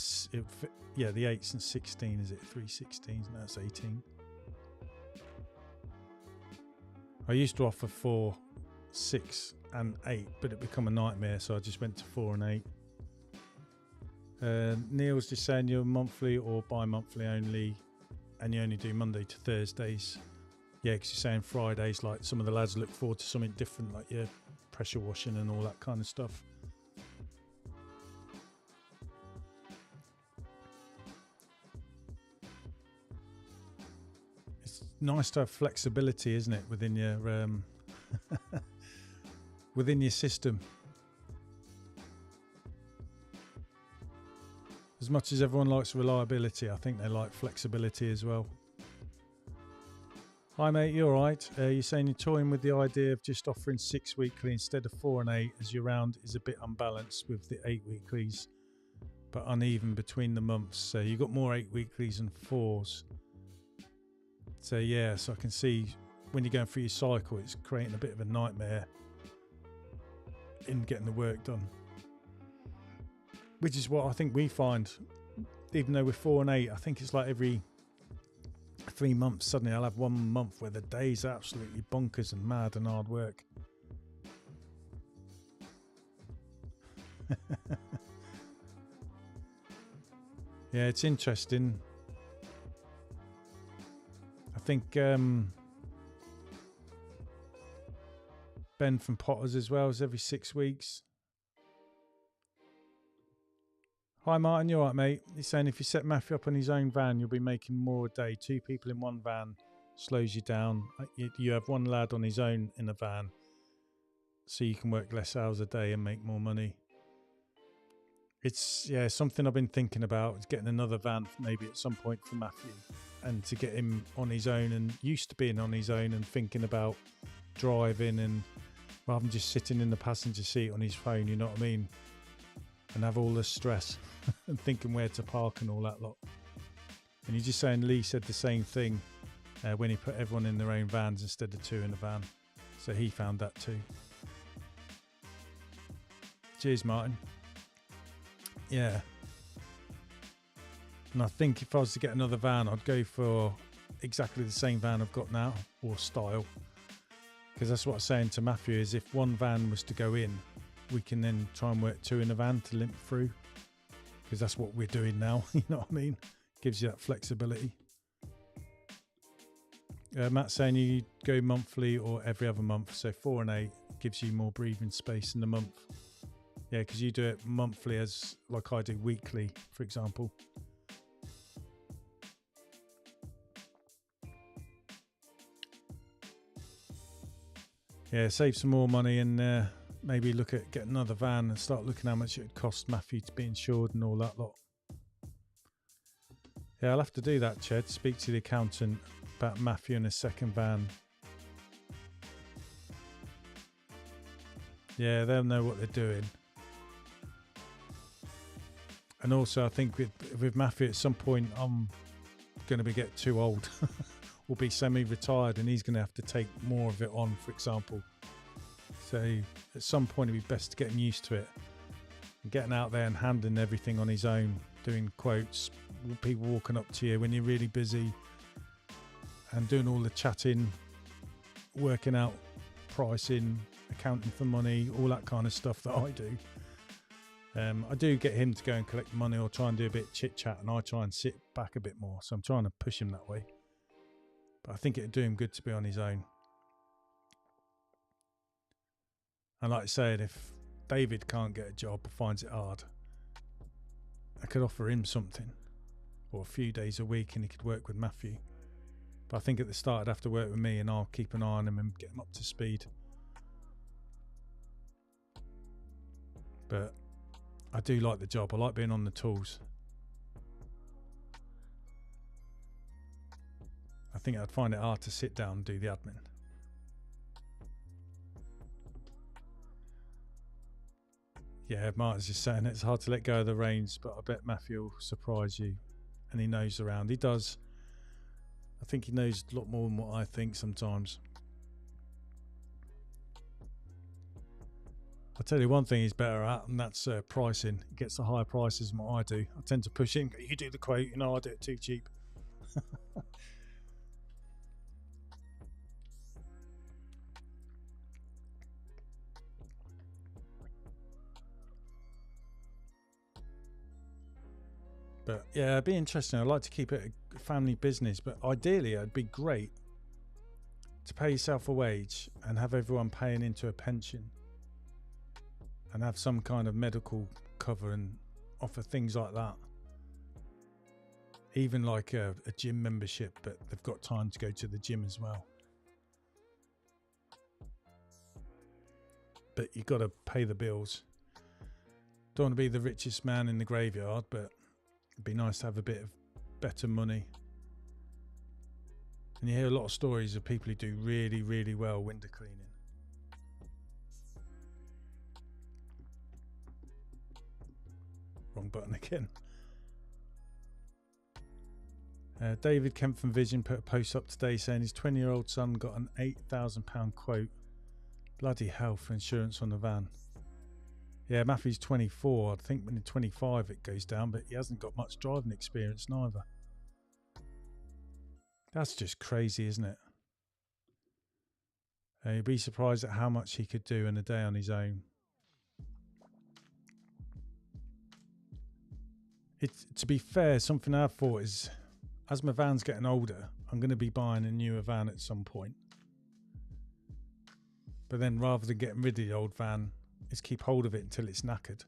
8s and 16, is it 3 16s? No, it's 18. I used to offer 4, 6 and 8, but it became a nightmare, so I just went to 4 and 8. Neil's just saying you're monthly or bi-monthly only, and you only do Monday to Thursdays. Yeah, because you're saying Fridays, like some of the lads look forward to something different, like your pressure washing and all that kind of stuff. It's nice to have flexibility, isn't it, within your within your system. As much as everyone likes reliability, I think they like flexibility as well. Hi mate, you alright? You're saying you're toying with the idea of just offering 6 weekly instead of 4 and 8, as your round is a bit unbalanced with the 8 weeklies, but uneven between the months. So you've got more 8 weeklies and 4s. So yeah, so I can see when you're going through your cycle, it's creating a bit of a nightmare in getting the work done. Which is what I think we find, even though we're 4 and 8, I think it's like every 3 months, suddenly I'll have 1 month where the days are absolutely bonkers and mad and hard work. Yeah, it's interesting. I think Ben from Potters as well is every 6 weeks. Hi Martin, you alright mate? He's saying if you set Matthew up on his own van, you'll be making more a day. 2 people in one van slows you down. You have 1 lad on his own in a van, so you can work less hours a day and make more money. It's something I've been thinking about, is getting another van maybe at some point for Matthew, and to get him on his own and used to being on his own and thinking about driving, and rather than just sitting in the passenger seat on his phone, you know what I mean? And have all the stress and thinking where to park and all that lot. And you're just saying Lee said the same thing when he put everyone in their own vans instead of 2 in a van. So he found that too. Cheers, Martin. Yeah. And I think if I was to get another van, I'd go for exactly the same van I've got now, or style. Because that's what I was saying to Matthew, is if one van was to go in, we can then try and work two in a van to limp through. Because that's what we're doing now, you know what I mean? Gives you that flexibility. Matt's saying you go monthly or every other month. So 4 and 8 gives you more breathing space in the month. Yeah, because you do it monthly as like I do weekly, for example. Yeah, save some more money and maybe look at getting another van and start looking how much it would cost Matthew to be insured and all that lot. Yeah, I'll have to do that, Ched. Speak to the accountant about Matthew and a second van. Yeah, they'll know what they're doing. And also, I think with Matthew, at some point, I'm going to get too old. We'll be semi-retired and he's going to have to take more of it on, for example. So at some point, it'd be best to get him used to it. And getting out there and handling everything on his own, doing quotes, people walking up to you when you're really busy and doing all the chatting, working out pricing, accounting for money, all that kind of stuff that I do. I do get him to go and collect money or try and do a bit of chit chat, and I try and sit back a bit more. So I'm trying to push him that way. But I think it'd do him good to be on his own. And like I said, if David can't get a job or finds it hard, I could offer him something, or a few days a week, and he could work with Matthew. But I think at the start I'd have to work with me, and I'll keep an eye on him and get him up to speed. But I do like the job. I like being on the tools. I think I'd find it hard to sit down and do the admin. Yeah, Martin's just saying it's hard to let go of the reins, but I bet Matthew will surprise you. And he knows around. He does. I think he knows a lot more than what I think sometimes. I'll tell you one thing he's better at, and that's pricing. He gets the higher prices than what I do. I tend to push him. You do the quote, I do it too cheap. But yeah, it'd be interesting. I'd like to keep it a family business, but ideally it'd be great to pay yourself a wage and have everyone paying into a pension and have some kind of medical cover and offer things like that. Even like a gym membership, but they've got time to go to the gym as well. But you've got to pay the bills. Don't want to be the richest man in the graveyard, but it'd be nice to have a bit of better money. And you hear a lot of stories of people who do really, really well window cleaning. Wrong button again. David Kemp from Vision put a post up today saying his 20-year-old son got an £8,000 quote. Bloody hell for insurance on the van. Yeah, Matthew's 24. I think when he's 25 it goes down, but he hasn't got much driving experience neither. That's just crazy, isn't it? You'd be surprised at how much he could do in a day on his own. To be fair, something I've thought is, as my van's getting older, I'm going to be buying a newer van at some point. But then rather than getting rid of the old van, is keep hold of it until it's knackered.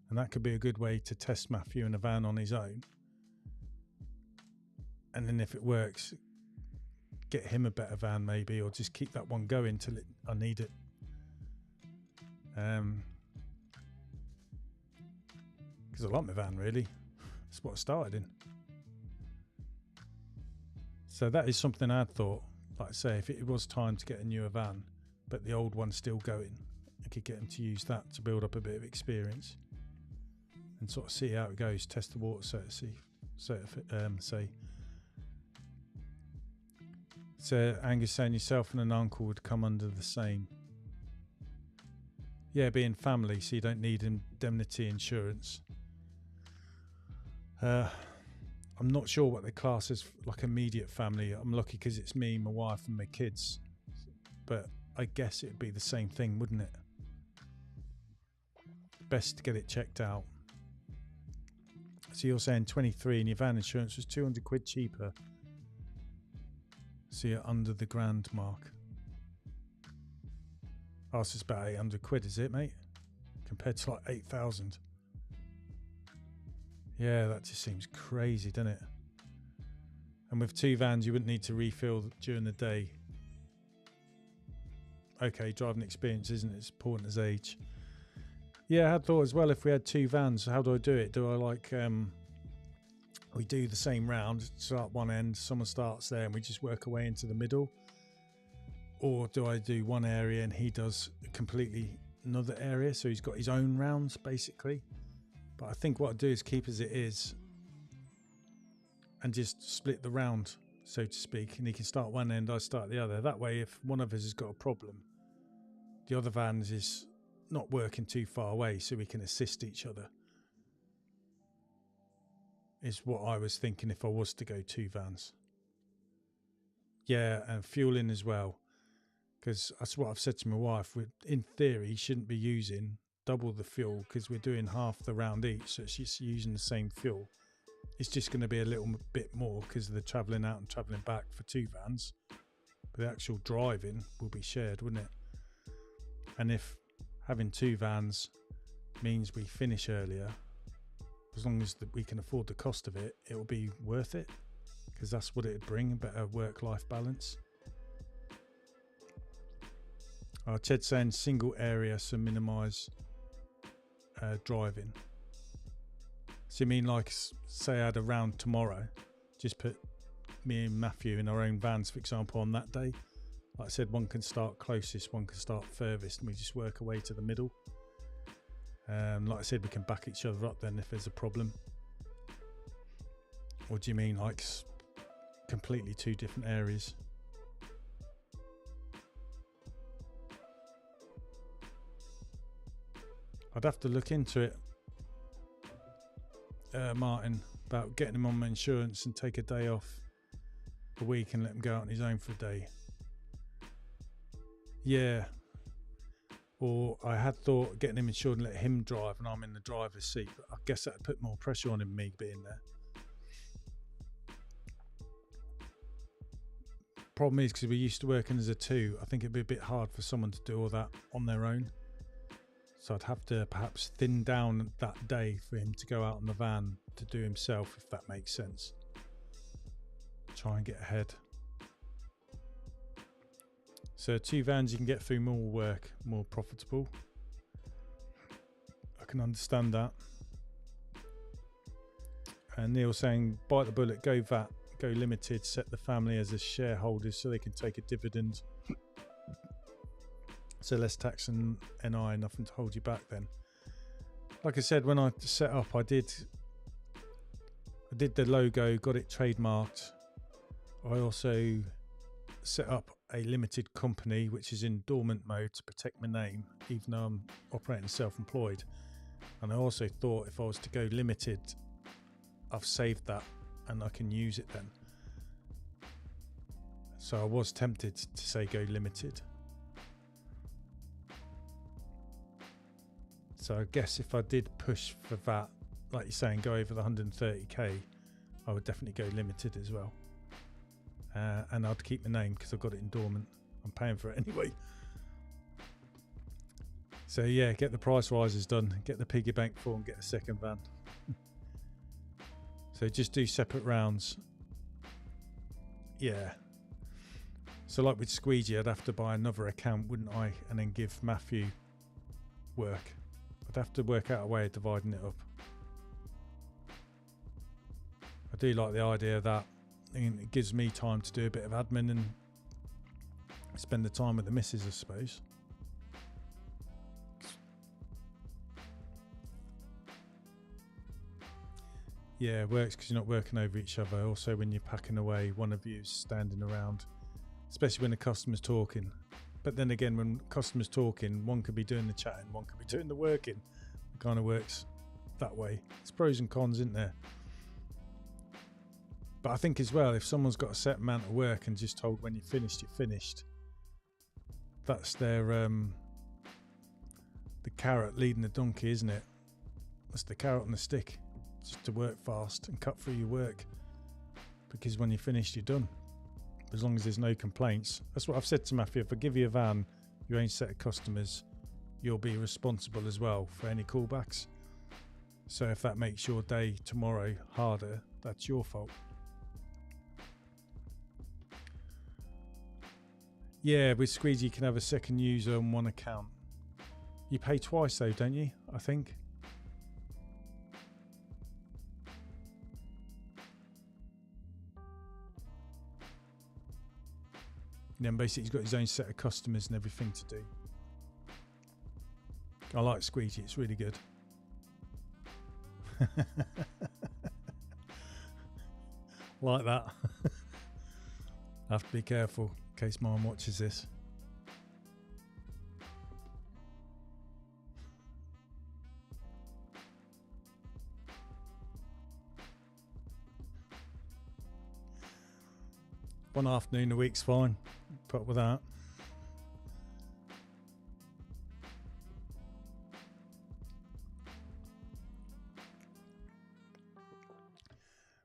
And that could be a good way to test Matthew in a van on his own. And then if it works, get him a better van maybe, or just keep that one going till I need it. Because I like my van, really. That's what I started in. So that is something I'd thought. Like I say, if it was time to get a newer van, but the old one's still going, I could get him to use that to build up a bit of experience and sort of see how it goes, test the water, so to say. So Angus saying yourself and an uncle would come under the same. Yeah, being family, so you don't need indemnity insurance. I'm not sure what the class is, like immediate family. I'm lucky because it's me, my wife and my kids. But I guess it'd be the same thing, wouldn't it? Best to get it checked out. So you're saying 23 and your van insurance was 200 quid cheaper. So you're under the grand mark. Oh, so it's about 800 quid, is it, mate? Compared to like 8,000. Yeah, that just seems crazy, doesn't it? And with 2 vans, you wouldn't need to refill during the day. Okay, driving experience isn't as important as age. Yeah, I had thought as well, if we had 2 vans, how do I do it? Do I like, we do the same round, start one end, someone starts there and we just work our way into the middle? Or do I do one area and he does completely another area, so he's got his own rounds basically? But I think what I'd do is keep as it is and just split the round, so to speak, and he can start one end, I start the other. That way, if one of us has got a problem, the other vans is not working too far away, so we can assist each other. Is what I was thinking if I was to go 2 vans. Yeah, and fueling as well, because that's what I've said to my wife. In theory, you shouldn't be using double the fuel because we're doing half the round each, so she's using the same fuel. It's just going to be a little bit more because of the travelling out and travelling back for 2 vans, but the actual driving will be shared, wouldn't it? And if having 2 vans means we finish earlier, as long as we can afford the cost of it, it will be worth it, because that's what it would bring, a better work-life balance. Ched's saying single area, so minimise driving. So you mean like, say I had a round tomorrow, just put me and Matthew in our own vans, for example, on that day. Like I said, one can start closest, one can start furthest, and we just work our way to the middle. Like I said, we can back each other up then if there's a problem. Or do you mean like completely 2 different areas? I'd have to look into it, Martin, about getting him on my insurance and take a day off a week and let him go out on his own for a day. Yeah. Or I had thought getting him insured and let him drive and I'm in the driver's seat, but I guess that would put more pressure on him, me being there. Problem is, because we're used to working as a 2, I think it'd be a bit hard for someone to do all that on their own. So I'd have to perhaps thin down that day for him to go out on the van to do himself, if that makes sense. Try and get ahead. So 2 vans you can get through more work, more profitable. I can understand that. And Neil saying, bite the bullet, go VAT, go limited, set the family as a shareholders so they can take a dividend. So less tax and NI, nothing to hold you back then. Like I said, when I set up, I did the logo, got it trademarked. I also set up a limited company, which is in dormant mode to protect my name, even though I'm operating self-employed. And I also thought if I was to go limited, I've saved that and I can use it then. So I was tempted to say go limited. So I guess if I did push for that, like you're saying, go over the 130k, I would definitely go limited as well. And I'd keep my name because I've got it in dormant. I'm paying for it anyway. So yeah, get the price rises done, get the piggy bank full and get a second van. So just do separate rounds. Yeah. So like with Squeegee, I'd have to buy another account, wouldn't I? And then give Matthew work. I'd have to work out a way of dividing it up. I do like the idea of that. And it gives me time to do a bit of admin and spend the time with the missus, I suppose. Yeah, it works because you're not working over each other. Also, when you're packing away, one of you is standing around especially when the customer's talking. But then again, when customers talking, one could be doing the chatting, one could be doing the working. It kind of works that way. It's pros and cons, isn't there? But I think as well, if someone's got a set amount of work and just told when you're finished, that's their the carrot leading the donkey, isn't it? That's the carrot on the stick, just to work fast and cut through your work, because when you're finished, you're done. As long as there's no complaints. That's what I've said to Matthew. If I give you a van, your own set of customers, you'll be responsible as well for any callbacks. So if that makes your day tomorrow harder, that's your fault. Yeah, with Squeegee you can have a second user on one account. You pay twice though, don't you? I think. And then basically he's got his own set of customers and everything to do. I like Squeegee, it's really good. Like that. I have to be careful in case Mum watches this. One afternoon a week's fine. Put up with that.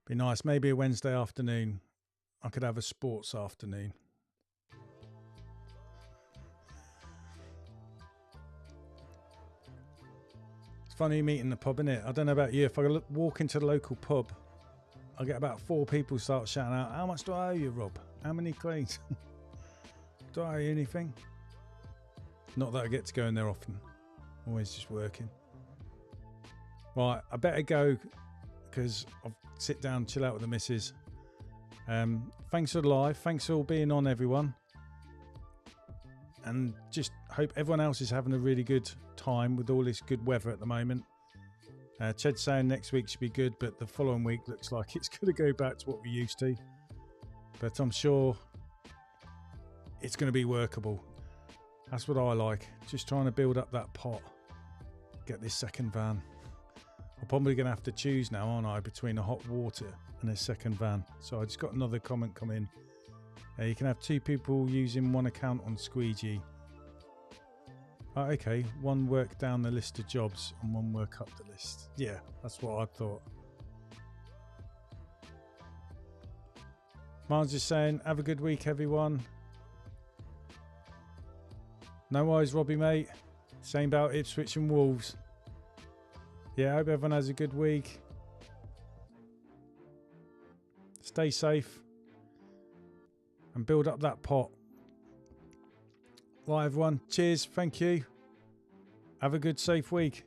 Be nice. Maybe a Wednesday afternoon. I could have a sports afternoon. It's funny meeting the pub, innit? I don't know about you. If I walk into the local pub, I get about 4 people start shouting out, "How much do I owe you, Rob? How many cleans? Do I owe you anything?" Not that I get to go in there often. Always just working. Right, I better go because I'll sit down, chill out with the missus. Thanks for the live. Thanks for all being on, everyone. And just hope everyone else is having a really good time with all this good weather at the moment. Ched's saying next week should be good, but the following week looks like it's going to go back to what we used to. But I'm sure it's going to be workable. That's what I like. Just trying to build up that pot. Get this second van. I'm probably going to have to choose now, aren't I, between a hot water and a second van. So I just got another comment come in. You can have 2 people using one account on Squeegee. Oh, okay, one work down the list of jobs and one work up the list. Yeah, that's what I thought. Mine's just saying, have a good week, everyone. No worries, Robbie, mate. Same about Ipswich and Wolves. Yeah, I hope everyone has a good week. Stay safe. And build up that pot. Right, everyone. Cheers. Thank you. Have a good, safe week.